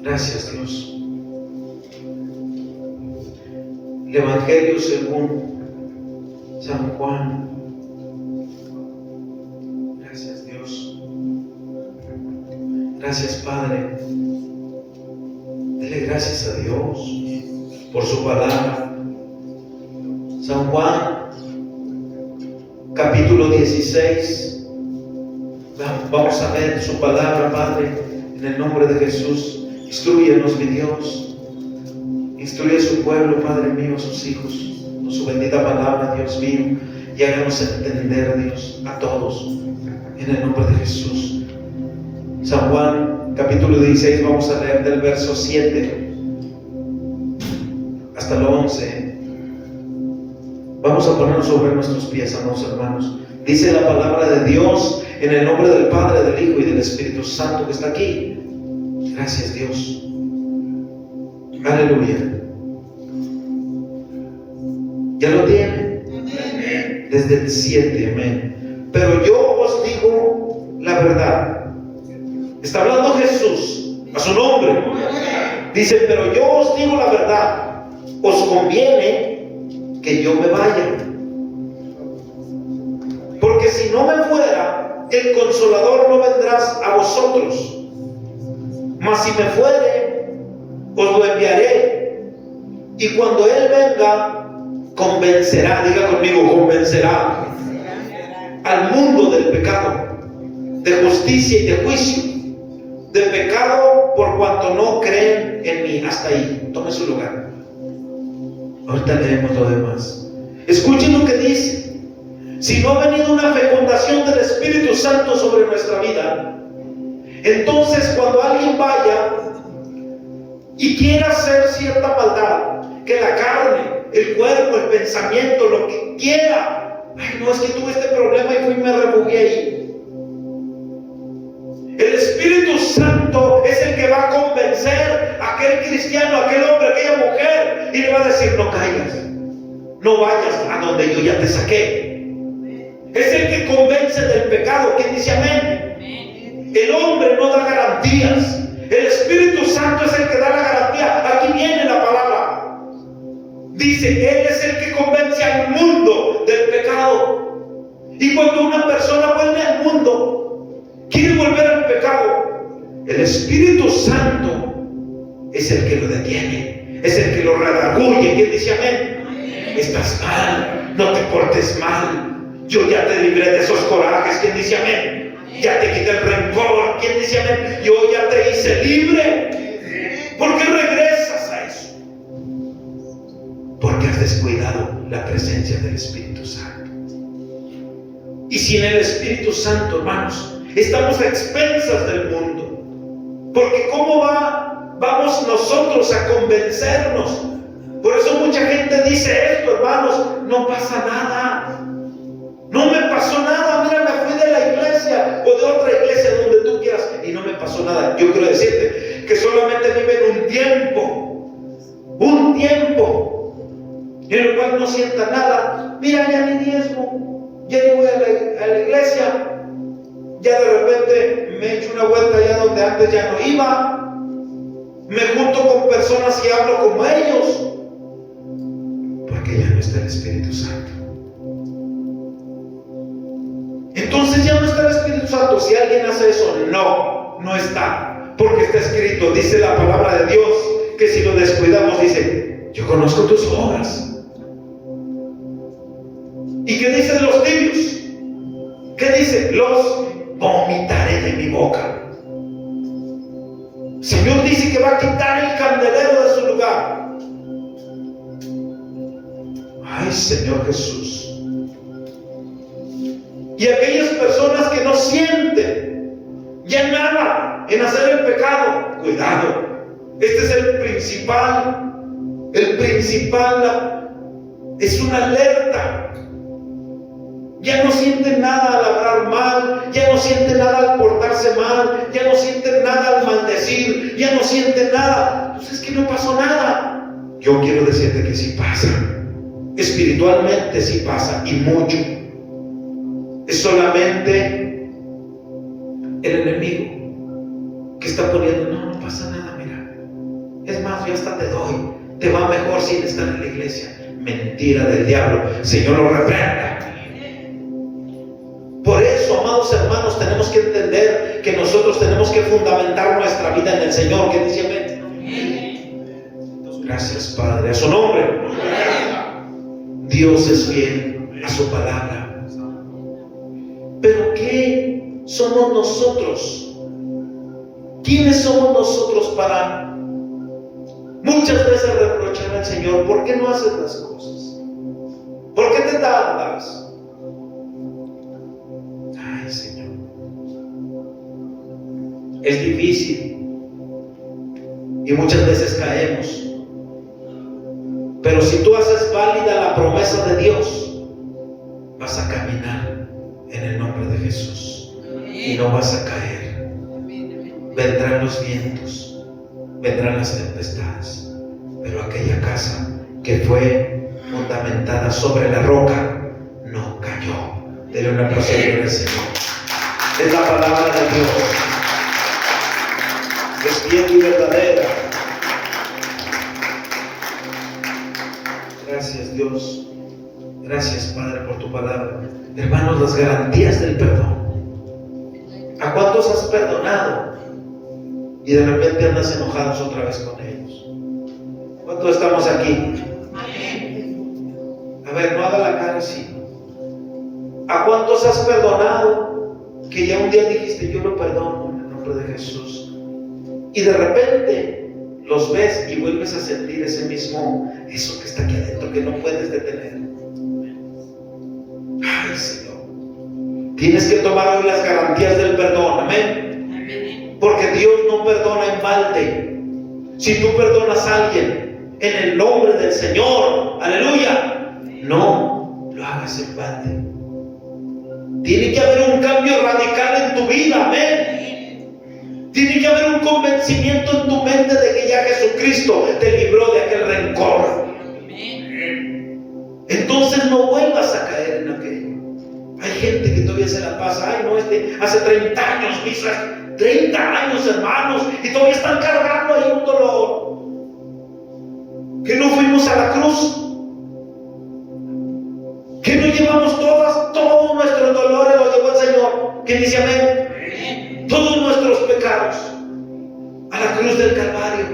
Gracias, Dios. El evangelio según San Juan. Gracias, Dios. Gracias, Padre. Dele gracias a Dios por su palabra. San Juan, capítulo 16. Vamos a ver su palabra, Padre, en el nombre de Jesús. Instrúyenos, mi Dios. Instruye a su pueblo, Padre mío, a sus hijos, con su bendita palabra, Dios mío, y háganos entender, Dios, a todos, en el nombre de Jesús. San Juan, capítulo 16, vamos a leer del verso 7 hasta el 11. Vamos a ponernos sobre nuestros pies, amados hermanos. Dice la palabra de Dios en el nombre del Padre, del Hijo y del Espíritu Santo que está aquí. Gracias, Dios. Aleluya. ¿Ya lo tienen? Amén. Desde el 7, amén. Pero yo os digo la verdad. Está hablando Jesús a su nombre. Dice: pero yo os digo la verdad, os conviene que yo me vaya, porque si no me fuera, el Consolador no vendrá a vosotros. Mas si me fuere, os lo enviaré. Y cuando Él venga, convencerá, diga conmigo, convencerá al mundo del pecado, de justicia y de juicio. De pecado por cuanto no creen en mí. Hasta ahí, tome su lugar. Ahorita leemos lo demás. Escuchen lo que dice. Si no ha venido una fecundación del Espíritu Santo sobre nuestra vida, entonces cuando alguien vaya y quiera hacer cierta maldad, que la carne, el cuerpo, el pensamiento, lo que quiera Ay, no, es que tuve este problema y fui y me refugié ahí. El Espíritu Santo es el que va a convencer a aquel cristiano, a aquel hombre, a aquella mujer, y le va a decir: no caigas, no vayas a donde yo ya te saqué. Es el que convence del pecado. ¿Quién dice amén? El hombre no da garantías. El Espíritu Santo es el que da la garantía. Aquí viene la palabra. Dice: Él es el que convence al mundo del pecado. Y cuando una persona vuelve al mundo, quiere volver al pecado, el Espíritu Santo es el que lo detiene, es el que lo redarguye. ¿Quién dice amén? Estás mal, no te portes mal. Yo ya te libré de esos corajes. ¿Quién dice amén? Ya te quité el rencor. ¿Quién dice amén? Yo ya te hice libre. ¿Por qué regresas a eso? Porque has descuidado la presencia del Espíritu Santo. Y sin el Espíritu Santo, hermanos, estamos a expensas del mundo. Porque ¿cómo vamos nosotros a convencernos? Por eso mucha gente dice esto, hermanos: no pasa nada. No me pasó nada, mira, me fui de la iglesia o de otra iglesia, donde tú quieras, y no me pasó nada. Yo quiero decirte que solamente viven un tiempo en el cual no sienta nada. Mira, ya ni diezmo, ya ni voy a la iglesia, ya de repente me echo una vuelta allá donde antes ya no iba, me junto con personas y hablo como ellos, porque ya no está el Espíritu Santo. Entonces ya no está el Espíritu Santo. Si alguien hace eso, no está, porque está escrito, dice la palabra de Dios, que si lo descuidamos, dice: yo conozco tus obras. ¿Y qué dice de los tibios? ¿Qué dice? Los vomitaré de mi boca. El Señor dice que va a quitar el candelero de su lugar. Ay, Señor Jesús. Y aquellas personas que no sienten ya nada en hacer el pecado, cuidado. Este es el principal, es una alerta. Ya no sienten nada al hablar mal, ya no sienten nada al portarse mal, ya no sienten nada al maldecir, ya no sienten nada. Entonces es que no pasó nada. Yo quiero decirte que sí pasa. Espiritualmente sí pasa, y mucho. Es solamente el enemigo que está poniendo: no pasa nada, mira. Es más, yo hasta te doy. Te va mejor sin estar en la iglesia. Mentira del diablo. Señor lo reprenda. Por eso, amados hermanos, tenemos que entender que nosotros tenemos que fundamentar nuestra vida en el Señor. ¿Qué dice amén? Gracias, Padre. A su nombre. Dios es fiel a su palabra. Pero ¿qué somos nosotros? ¿Quiénes somos nosotros para muchas veces reprochar al Señor? ¿Por qué no haces las cosas? ¿Por qué te tardas? Ay, Señor, es difícil y muchas veces caemos. Pero si tú haces válida la promesa de Dios, vas a caminar en el nombre de Jesús y no vas a caer. Vendrán los vientos, vendrán las tempestades, pero aquella casa que fue fundamentada sobre la roca no cayó. Denle un aplauso al Señor. Es la palabra de Dios, es fiel y verdadera. Gracias, Dios. Gracias, Padre, por tu palabra. Hermanos, las garantías del perdón. ¿A cuántos has perdonado y de repente andas enojados otra vez con ellos? ¿Cuántos estamos aquí? A ver, no haga la cara así. ¿A cuántos has perdonado que ya un día dijiste: yo lo perdono en el nombre de Jesús? Y de repente los ves y vuelves a sentir eso que está aquí adentro, que no puedes detener. Ay, Señor, tienes que tomar hoy las garantías del perdón. Amén. Porque Dios no perdona en balde. Si tú perdonas a alguien en el nombre del Señor, aleluya, no lo hagas en balde. Tiene que haber un cambio radical en tu vida, amén. Tiene que haber un convencimiento en tu mente de que ya Jesucristo te libró de aquel rencor. Entonces no vuelvas a caer en aquello. Hay gente que todavía se la pasa, ay no, hace 30 años, misas, 30 años, hermanos, y todavía están cargando ahí un dolor. Que no fuimos a la cruz, que no llevamos todos nuestros dolores, los llevó el Señor, que dice amén, todos nuestros pecados a la cruz del Calvario.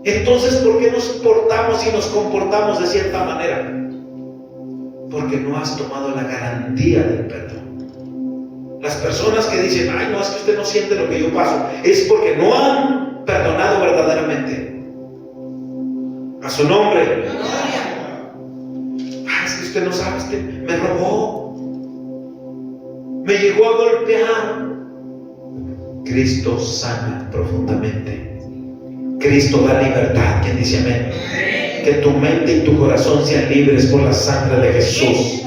Entonces, ¿por qué nos portamos y nos comportamos de cierta manera? Porque no has tomado la garantía del perdón. Las personas que dicen, ay no, es que usted no siente lo que yo paso, es porque no han perdonado verdaderamente. A su nombre. Ah, es que usted no sabe, usted me robó, me llegó a golpear. Cristo sana profundamente. Cristo da libertad. ¿Quién dice amén? Que tu mente y tu corazón sean libres por la sangre de Jesús.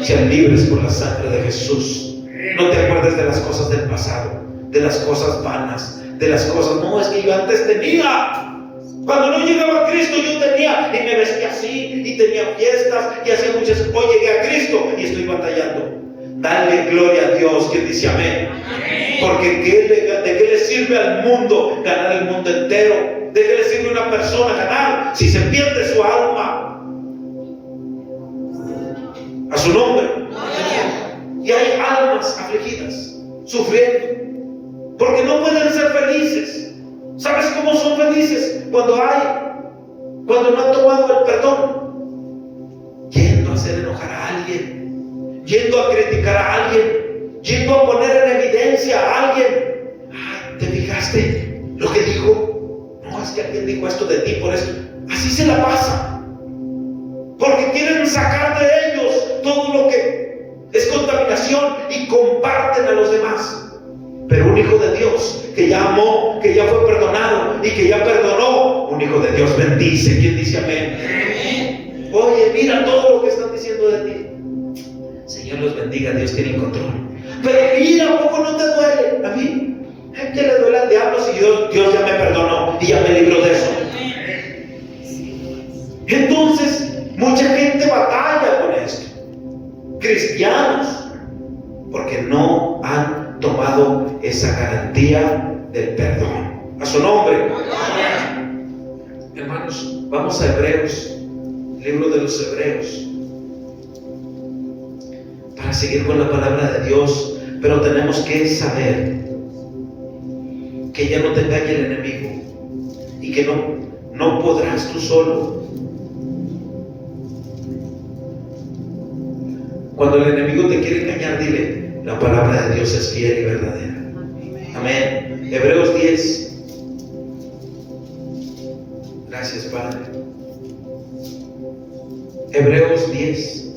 Sean libres por la sangre de Jesús. No te acuerdes de las cosas del pasado, de las cosas vanas, de las cosas, no, es que yo antes tenía. Cuando no llegaba a Cristo yo tenía, y me vestía así, y tenía fiestas, y hacía muchas cosas. Hoy llegué a Cristo y estoy batallando. Dale gloria a Dios, que dice amén. Porque ¿de qué le sirve al mundo ganar el mundo entero? ¿De qué le sirve a una persona ganar si se pierde su alma? A su nombre. Y hay almas afligidas, sufriendo, porque no pueden ser felices. ¿Sabes cómo son felices? Cuando no han tomado el perdón, yendo a hacer enojar a alguien, yendo a criticar a alguien, yendo a poner en evidencia a alguien. Ay, ¿te fijaste lo que dijo? No, es que alguien dijo esto de ti por esto. Así se la pasa, porque quieren sacar de ellos todo lo que es contaminación y comparten a los demás. Pero un hijo de Dios que ya amó, que ya fue perdonado y que ya perdonó, un hijo de Dios bendice. ¿Quién dice amén? Oye, mira todo lo que están diciendo de ti. Señor los bendiga, Dios tiene control. Pero mira, ¿a poco no te duele? A mí, ¿qué le duele al diablo si Dios ya me perdonó y ya me libró de eso? Entonces, mucha gente batalla con esto. Cristianos, porque no han tomado esa garantía del perdón. A su nombre. Hermanos, vamos a Hebreos, libro de los Hebreos, para seguir con la palabra de Dios. Pero tenemos que saber que ya no te engañe el enemigo y que no podrás tú solo. Cuando el enemigo te quiere engañar, dile: la palabra de Dios es fiel y verdadera. Amén. Hebreos 10. Gracias, Padre. Hebreos 10.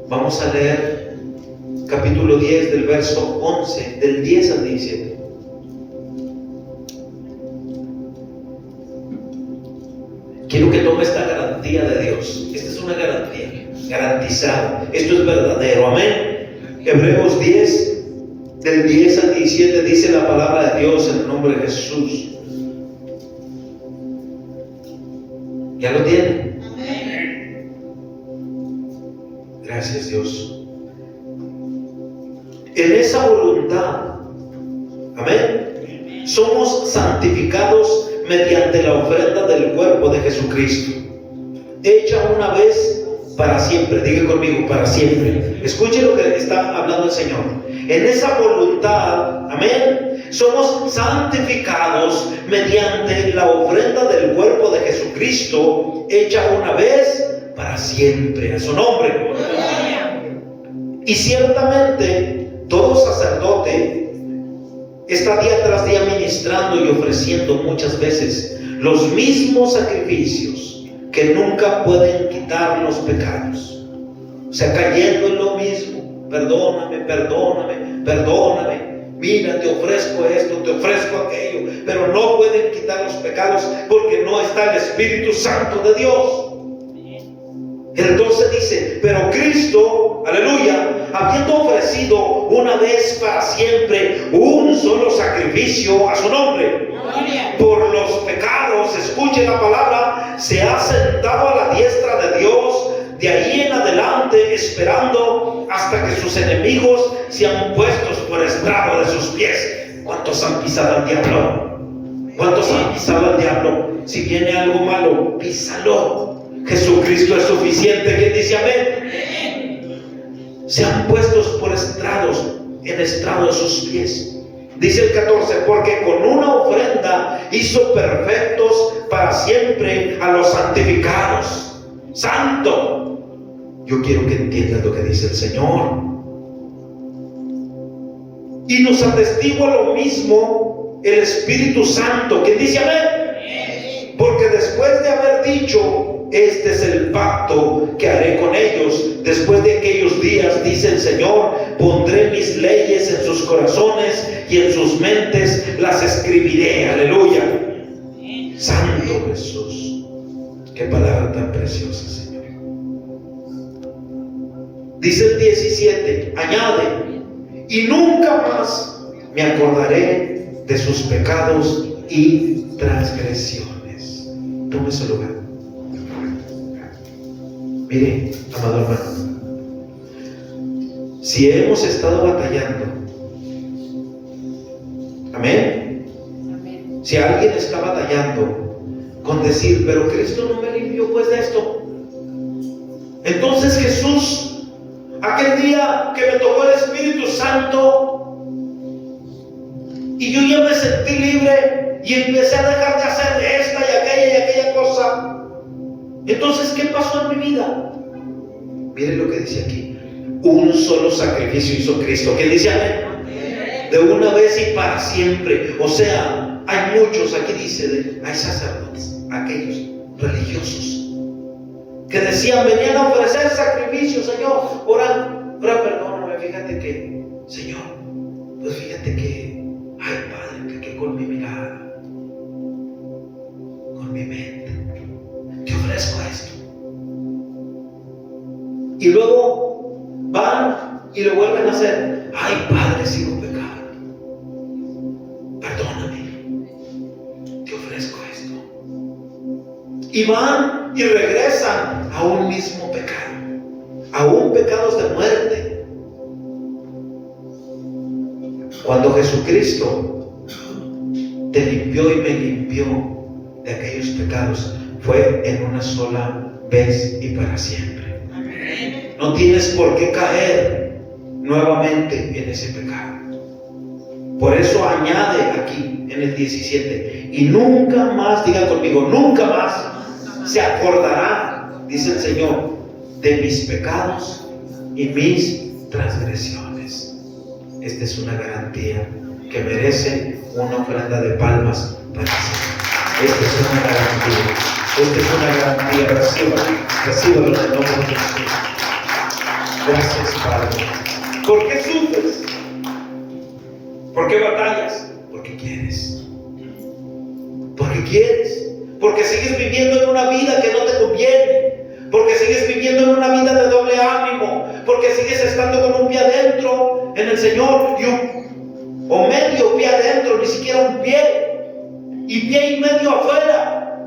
Vamos a leer capítulo 10 del verso 11, del 10 al 17. Quiero que tome esta garantía de Dios. Esta es una garantía garantizada. Esto es verdadero. Amén. Hebreos 10, del 10 al 17, dice la palabra de Dios en el nombre de Jesús. ¿Ya lo tienen? Amén. Gracias, Dios. En esa voluntad, amén, somos santificados mediante la ofrenda del cuerpo de Jesucristo, hecha una vez para siempre. Diga conmigo: para siempre. Escuche lo que está hablando el Señor. En esa voluntad, amén, somos santificados mediante la ofrenda del cuerpo de Jesucristo, hecha una vez para siempre. A su nombre. Y ciertamente todo sacerdote está día tras día ministrando y ofreciendo muchas veces los mismos sacrificios que nunca pueden quitar los pecados. O sea, cayendo en lo mismo: perdóname, perdóname, perdóname, mira, te ofrezco esto, te ofrezco aquello, pero no pueden quitar los pecados porque no está el Espíritu Santo de Dios. El 12 dice: pero Cristo, aleluya, habiendo ofrecido una vez para siempre un solo sacrificio a su nombre, por los pecados, escuche la palabra, se ha sentado a la diestra de Dios, de ahí en adelante esperando hasta que sus enemigos sean puestos por estrado de sus pies. ¿Cuántos han pisado al diablo? ¿Cuántos han pisado al diablo? Si viene algo malo, písalo. Jesucristo es suficiente. ¿Quién dice amén? Sean puestos por estrados, en estrado de sus pies. Dice el 14: porque con una ofrenda hizo perfectos para siempre a los santificados. Santo. Yo quiero que entiendas lo que dice el Señor. Y nos atestigua lo mismo el Espíritu Santo, que dice amén. Porque después de haber dicho: este es el pacto que haré con ellos después de aquellos días, dice el Señor, pondré mis leyes en sus corazones y en sus mentes las escribiré. Aleluya. Santo Jesús. Qué palabra tan preciosa, Señor. Dice el 17, añade: y nunca más me acordaré de sus pecados y transgresiones. Tome su lugar. Mire, amado hermano, si hemos estado batallando, amén. Si alguien está batallando con decir: pero Cristo no me limpió pues de esto, entonces Jesús, aquel día que me tocó el Espíritu Santo y yo ya me sentí libre y empecé a dejar de hacer esta y aquella cosa, entonces ¿qué pasó en mi vida? Mire lo que dice aquí: un solo sacrificio hizo Cristo. ¿Qué dice amén? De una vez y para siempre. O sea, hay muchos, aquí dice, hay sacerdotes, aquellos religiosos que decían, venían a ofrecer sacrificios: Señor, ora, perdóname, fíjate que, Señor, pues fíjate que, ay Padre, que con mi mirada, con mi mente, te ofrezco esto. Y luego van y lo vuelven a hacer: ay Padre, sigo pecando, perdóname, te ofrezco esto. Y van y regresan a un mismo pecado, aún pecados de muerte. Cuando Jesucristo te limpió y me limpió de aquellos pecados, fue en una sola vez y para siempre. No tienes por qué caer nuevamente en ese pecado. Por eso añade aquí en el 17: y nunca más, diga conmigo, nunca más se acordará, dice el Señor, de mis pecados y mis transgresiones. Esta es una garantía que merece una ofrenda de palmas para el Señor. Esta es una garantía. Esta es una garantía. Recíbalo en el nombre de Jesús. Gracias, Padre. ¿Por qué sufres? ¿Por qué batallas? Porque quieres. Porque quieres. Porque sigues viviendo en una vida que no te conviene. Porque sigues viviendo en una vida de doble ánimo. Porque sigues estando con un pie adentro en el Señor o medio pie adentro, ni siquiera un pie, y pie y medio afuera.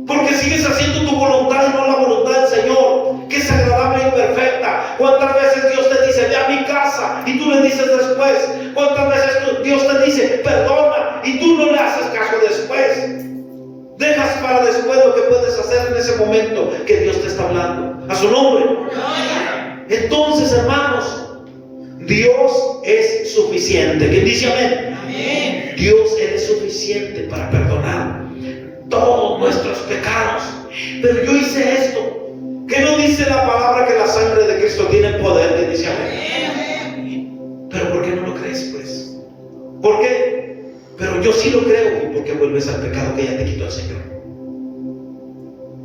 Porque sigues haciendo tu voluntad y no la voluntad del Señor, que es agradable y perfecta. ¿Cuántas veces Dios te dice: ve a mi casa? Y tú le dices después. ¿Cuántas veces Dios te dice: perdona? Y tú no le haces caso después. Dejas para después lo que puedes hacer en ese momento que Dios te está hablando. A su nombre. Entonces, hermanos, Dios es suficiente. ¿Quién dice amén? Amén. Dios es suficiente para perdonar todos nuestros pecados. Pero yo hice esto. ¿Qué no dice la palabra que la sangre de Cristo tiene poder? ¿Quién dice amén? Pero ¿por qué no lo crees, pues? ¿Por qué? Pero yo sí lo creo. ¿Y por qué vuelves al pecado que ya te quitó el Señor?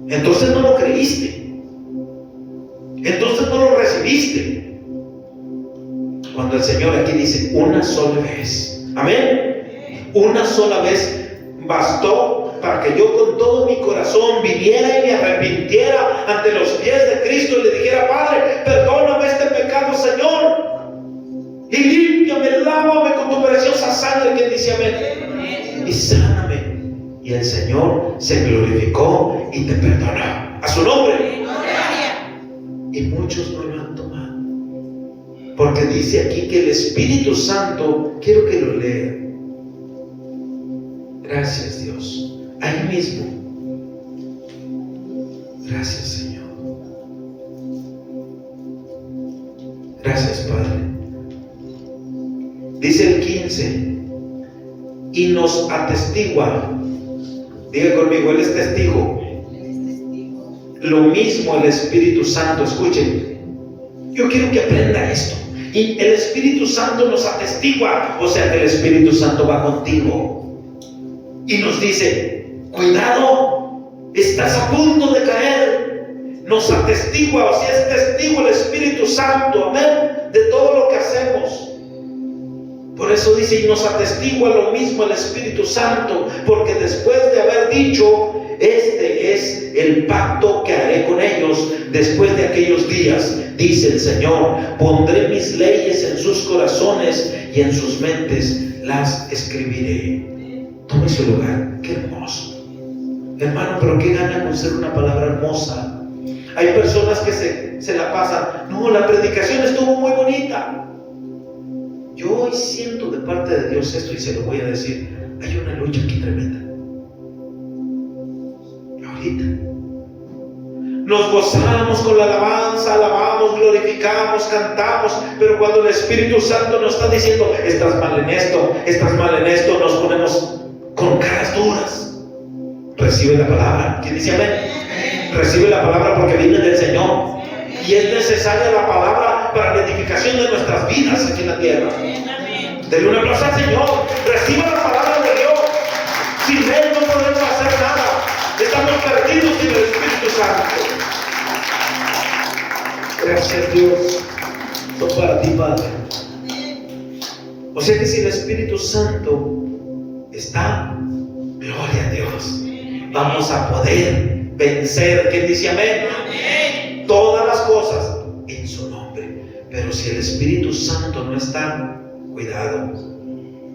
Entonces no lo creíste. Entonces no lo recibiste. Cuando el Señor aquí dice una sola vez, amén, una sola vez bastó para que yo con todo mi corazón viniera y me arrepintiera ante los pies de Cristo y le dijera: Padre, perdóname este pecado, Señor, y límpiame, lávame con tu preciosa sangre. Que dice amén, y sáname. Y el Señor se glorificó y te perdonó. A su nombre. Y muchos no lo han tomado, porque dice aquí que el Espíritu Santo, quiero que lo lea. Gracias, Dios. Ahí mismo. Gracias, Señor. Gracias, Padre. Dice el 15: y nos atestigua. Diga conmigo: Él es testigo. Lo mismo el Espíritu Santo. Escuchen, yo quiero que aprenda esto. Y el Espíritu Santo nos atestigua, o sea que el Espíritu Santo va contigo y nos dice: cuidado, estás a punto de caer. Nos atestigua, o sea, es testigo el Espíritu Santo, amén, de todo lo que hacemos. Por eso dice: y nos atestigua lo mismo el Espíritu Santo, porque después de haber dicho: este es el pacto que haré con ellos después de aquellos días, dice el Señor, pondré mis leyes en sus corazones y en sus mentes las escribiré. Tome su lugar. Qué hermoso, hermano, pero qué gana con ser una palabra hermosa. Hay personas que se la pasan: no, la predicación estuvo muy bonita. Yo hoy siento de parte de Dios esto, y se lo voy a decir: hay una lucha aquí tremenda. Ahorita nos gozamos con la alabanza, alabamos, glorificamos, cantamos, pero cuando el Espíritu Santo nos está diciendo: estás mal en esto, estás mal en esto, nos ponemos con caras duras. Recibe la palabra. ¿Quién dice amén? Recibe la palabra, porque viene del Señor y es necesaria la palabra para la edificación de nuestras vidas aquí en la tierra. Denle un aplauso al Señor. Reciba la palabra de Dios. Sin Él no podemos hacer nada. Estamos perdidos sin el Espíritu Santo. Gracias, Dios. Son para ti, Padre. O sea que si el Espíritu Santo está, gloria a Dios, vamos a poder vencer. ¿Quién dice amén? Todas las cosas en su nombre. Pero si el Espíritu Santo no está, cuidado,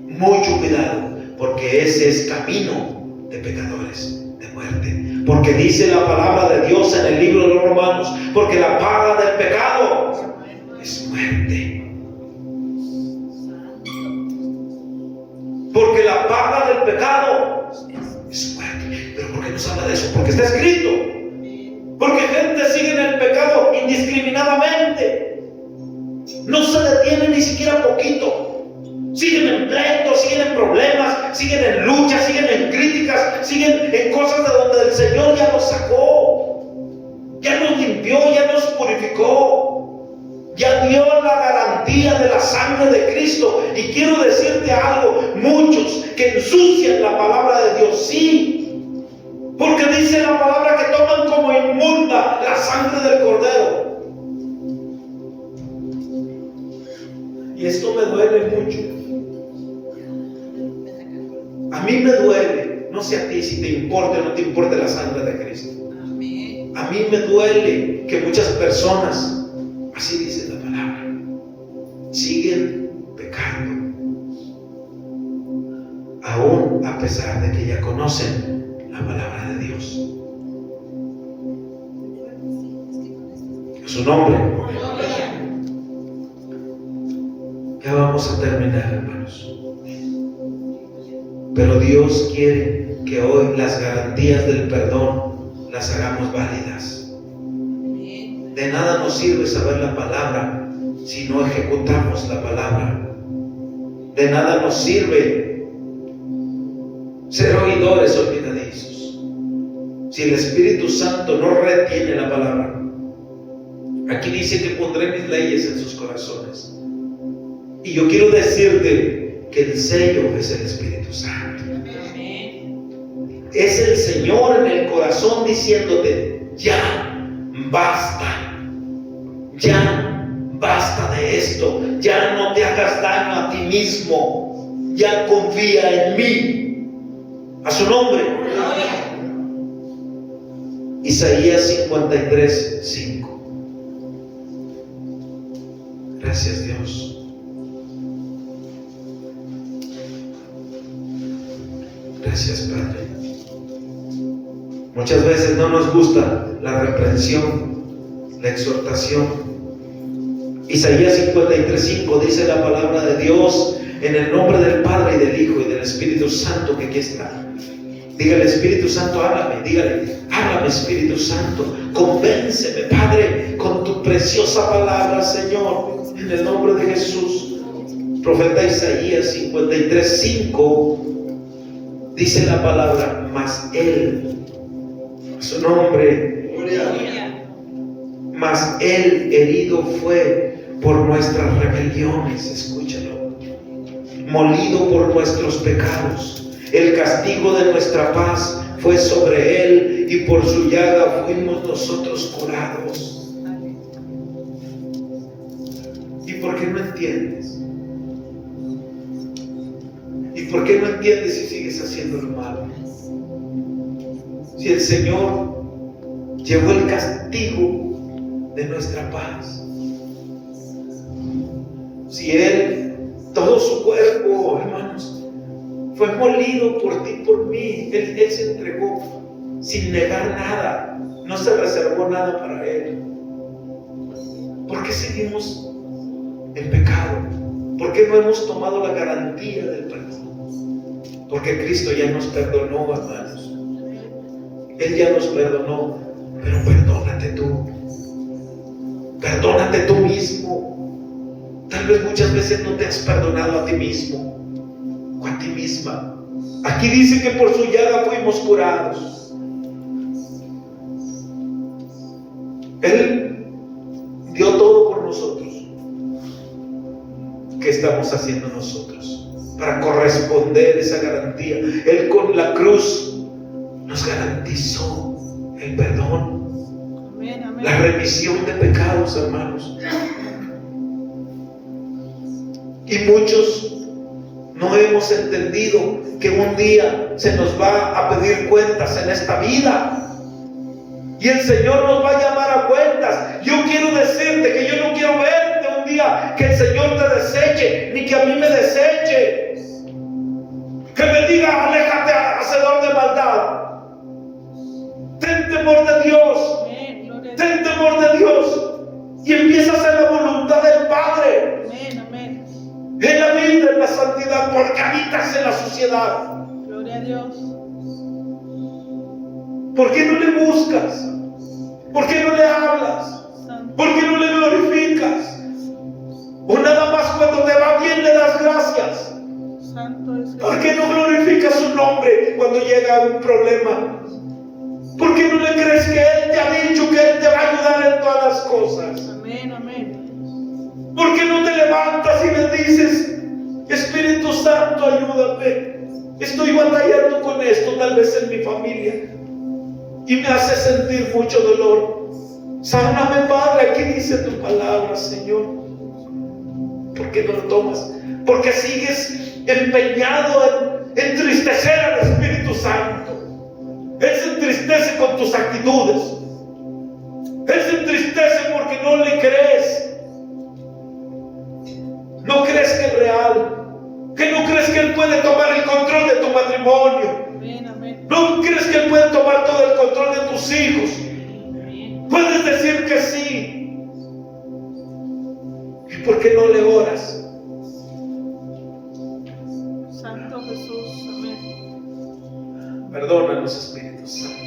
mucho cuidado, porque ese es camino de pecadores, de muerte. Porque dice la palabra de Dios en el libro de los Romanos: porque la paga del pecado es muerte. Porque la paga del pecado es muerte. ¿Pero por qué nos habla de eso? Porque está escrito. Porque gente sigue en el pecado indiscriminadamente. No se detiene ni siquiera poquito. Siguen en pleitos, siguen en problemas, siguen en luchas, siguen en críticas, siguen en cosas de donde el Señor ya los sacó, ya nos limpió, ya nos purificó, ya dio la garantía de la sangre de Cristo. Y quiero decirte algo: muchos que ensucian la palabra de Dios, sí, porque dice la palabra que toman como inmunda la sangre del Cordero. Y esto me duele mucho. A mí me duele, no sé a ti si te importe o no te importe la sangre de Cristo. A mí me duele que muchas personas, así dice la palabra, siguen pecando, aún a pesar de que ya conocen la palabra de Dios. En su nombre. Ya vamos a terminar, hermanos. Pero Dios quiere que hoy las garantías del perdón las hagamos válidas. De nada nos sirve saber la palabra si no ejecutamos la palabra. De nada nos sirve ser oidores olvidadizos si el Espíritu Santo no retiene la palabra. Aquí dice que pondré mis leyes en sus corazones. Y yo quiero decirte que el sello es el Espíritu Santo. Es el Señor en el corazón diciéndote: ya basta, ya basta de esto, ya no te hagas daño a ti mismo, ya confía en mí. A su nombre. Isaías 53:5. Gracias, Dios. Gracias, Padre. Muchas veces no nos gusta la reprensión, la exhortación. Isaías 53:5 dice la palabra de Dios: en el nombre del Padre y del Hijo y del Espíritu Santo, que aquí está. Dígale: Espíritu Santo, háblame. Dígale: háblame, Espíritu Santo. Convénceme, Padre, con tu preciosa palabra, Señor, en el nombre de Jesús. Profeta Isaías 53:5 dice la palabra: mas Él, su nombre, mas Él herido fue por nuestras rebeliones, escúchalo, molido por nuestros pecados. El castigo de nuestra paz fue sobre Él, y por su llaga fuimos nosotros curados. ¿Y por qué no entiendes? ¿Y por qué no entiendes si sigues haciendo lo malo? Si el Señor llevó el castigo de nuestra paz, si Él, todo su cuerpo, hermanos, fue molido por ti y por mí. Él se entregó sin negar nada, no se reservó nada para Él. ¿Por qué seguimos en pecado? ¿Por qué no hemos tomado la garantía del perdón? Porque Cristo ya nos perdonó, hermanos. Él ya nos perdonó, pero perdónate tú. Perdónate tú mismo. Tal vez muchas veces no te has perdonado a ti mismo o a ti misma. Aquí dice que por su llaga fuimos curados. Él dio todo por nosotros. ¿Qué estamos haciendo nosotros para corresponder esa garantía? Él con la cruz nos garantizó el perdón, la remisión de pecados, hermanos. Y muchos no hemos entendido que un día se nos va a pedir cuentas en esta vida. Y el Señor nos va a llamar a cuentas. Yo quiero decirte que yo no quiero verte un día que el Señor te deseche, ni que a mí me deseche. Que me diga: aléjate, hacedor de maldad. Ten temor de Dios. Ten temor de Dios. Y empieza a hacer la voluntad del Padre. En la vida, en la santidad, porque habitas en la sociedad. Gloria a Dios. ¿Por qué no le buscas? ¿Por qué no le hablas? ¿Por qué no le glorificas? O nada más cuando te va bien le das gracias. ¿Por qué no glorificas su nombre cuando llega un problema? ¿Por qué no le crees que Él te ha dicho que Él te va a ayudar en todas las cosas? Amén, amén. ¿Por qué no te levantas y le dices: Espíritu Santo, ayúdame? Estoy batallando con esto, tal vez en mi familia, y me hace sentir mucho dolor. Sáname, Padre, aquí dice tu palabra, Señor. ¿Por qué no lo tomas? Porque sigues empeñado en entristecer al Espíritu Santo. Él se entristece con tus actitudes. Él se entristece porque no le crees. No crees que es real. Que no crees que Él puede tomar el control de tu matrimonio. Amén, amén. No crees que Él puede tomar todo el control de tus hijos. Puedes decir que sí. ¿Y por qué no le oras? Santo Jesús, amén. Perdónanos, Espíritu Santo.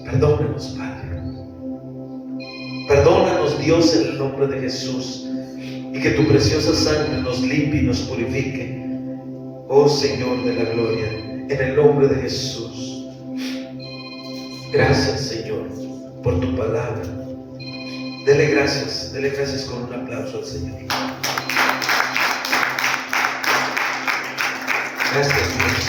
Perdónanos, Padre. Perdónanos, Dios, en el nombre de Jesús. Y que tu preciosa sangre nos limpie y nos purifique. Oh Señor de la gloria, en el nombre de Jesús. Gracias, Señor, por tu palabra. Dele gracias con un aplauso al Señor. Gracias, Dios.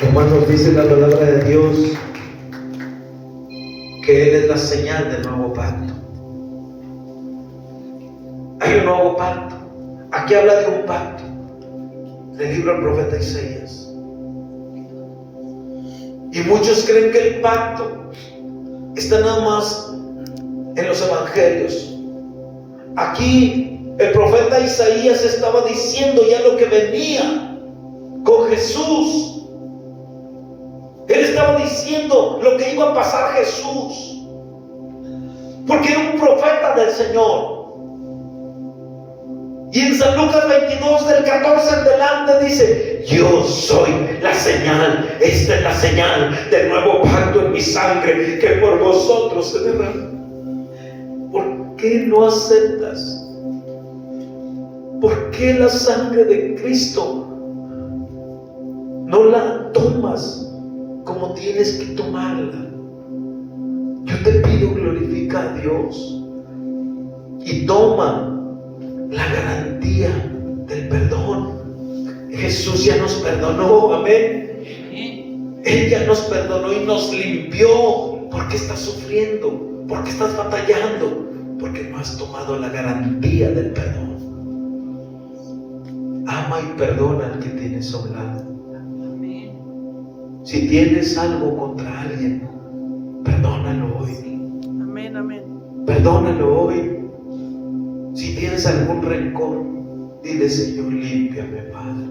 Hermanos, dice la palabra de Dios que Él es la señal del nuevo pacto. hay un nuevo pacto. Aquí habla de un pacto del libro del profeta Isaías. Y muchos creen que el pacto está nada más en los evangelios. Aquí el profeta Isaías estaba diciendo ya lo que venía con Jesús. Él estaba diciendo lo que iba a pasar Jesús, porque era un profeta del Señor. Y en San Lucas 22 del 14 en delante dice: yo soy la señal, esta es la señal del nuevo pacto en mi sangre, que por vosotros se derrama. ¿Por qué no aceptas? ¿Por qué la sangre de Cristo no la tomas como tienes que tomarla? Yo te pido, glorifica a Dios y toma la garantía del perdón. Jesús ya nos perdonó, amén. Él ya nos perdonó y nos limpió. ¿Por qué estás sufriendo? ¿Por qué estás batallando? Porque no has tomado la garantía del perdón. Ama y perdona al que tienes a un lado. Si tienes algo contra alguien, perdónalo hoy. Amén, amén. Perdónalo hoy. Si tienes algún rencor, dile: Señor, límpiame, Padre,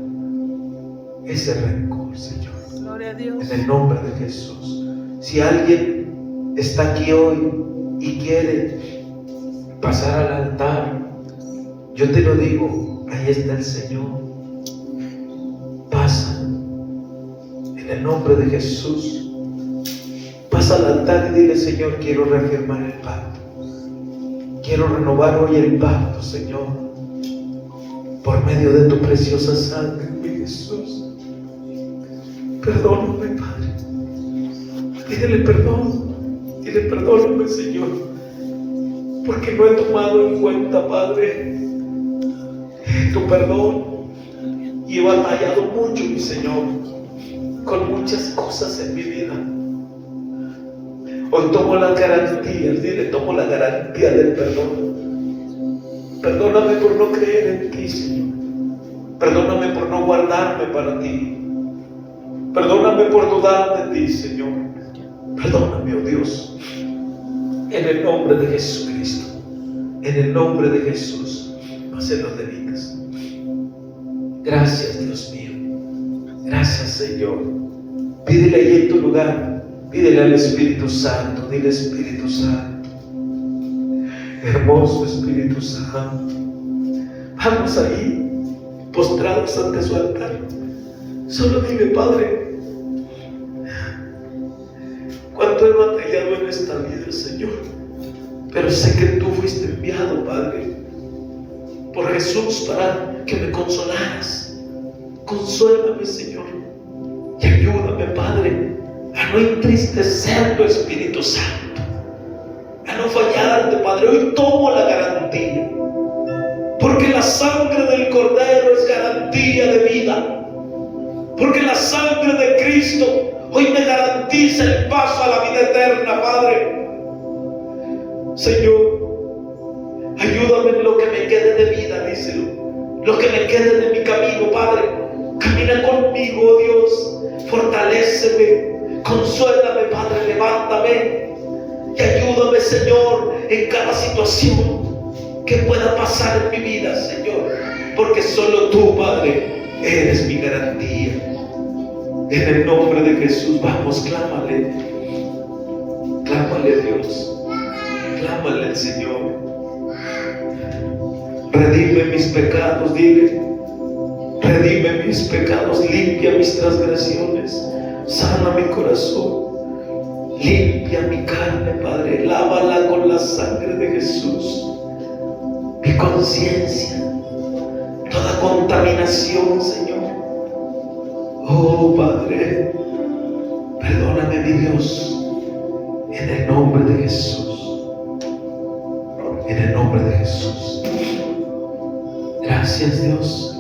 ese rencor, Señor. Gloria a Dios. En el nombre de Jesús. Si alguien está aquí hoy y quiere pasar al altar, yo te lo digo, ahí está el Señor. Pasa. En el nombre de Jesús. Pasa al altar y dile: Señor, quiero reafirmar el pacto. Quiero renovar hoy el pacto, Señor, por medio de tu preciosa sangre, mi Jesús. Perdóname, Padre. Dile perdón. Dile: perdóname, Señor, porque no he tomado en cuenta, Padre, tu perdón. Y he batallado mucho, mi Señor, con muchas cosas en mi vida. Hoy tomo las garantías, dile: tomo la garantía del perdón. Perdóname por no creer en ti, Señor. Perdóname por no guardarme para ti. Perdóname por dudar de ti, Señor. Perdóname, oh Dios. En el nombre de Jesucristo. En el nombre de Jesús. Pase los levitas. Gracias, Dios mío. Gracias, Señor. Pídele ahí en tu lugar. Pídele al Espíritu Santo. Dile: Espíritu Santo, hermoso Espíritu Santo. Vamos ahí, postrados ante su altar. Solo dile: Padre, cuánto he batallado en esta vida, Señor, pero sé que tú fuiste enviado, Padre, por Jesús para que me consolaras. Consuélame, Señor, y ayúdame, Padre, a no entristecer tu Espíritu Santo, a no fallarte, Padre. Hoy tomo la garantía, porque la sangre del Cordero es garantía de vida, porque la sangre de Cristo hoy me garantiza el paso a la vida eterna, Padre. Señor, ayúdame en lo que me quede de vida, díselo, lo que me quede de mi camino, Padre. Camina conmigo, oh Dios, fortaléceme. Consuélame, Padre, levántame y ayúdame, Señor, en cada situación que pueda pasar en mi vida, Señor, porque solo tú, Padre, eres mi garantía. En el nombre de Jesús, vamos, clámale, clámale, Dios, clámale al Señor. Redime mis pecados, dile: redime mis pecados, limpia mis transgresiones. Sana mi corazón, limpia mi carne, Padre, lávala con la sangre de Jesús. Mi conciencia, toda contaminación, Señor. Oh, Padre, perdóname, mi Dios, en el nombre de Jesús. En el nombre de Jesús. Gracias, Dios.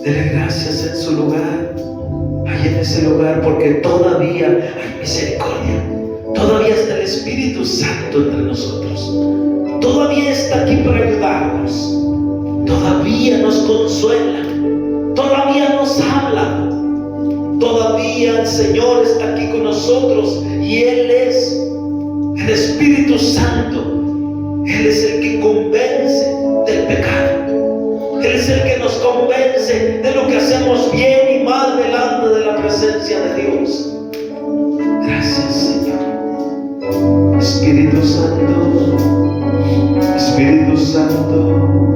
Dele gracias en su lugar. Ahí en ese lugar, porque todavía hay misericordia. Todavía está el Espíritu Santo entre nosotros. Todavía está aquí para ayudarnos. todavía nos consuela, todavía nos habla, todavía el Señor está aquí con nosotros y Él es el Espíritu Santo. Él es el que convence del pecado. Él es el que nos convence de lo que hacemos bien y mal delante de la presencia de Dios. Gracias, Señor. Espíritu Santo, Espíritu Santo.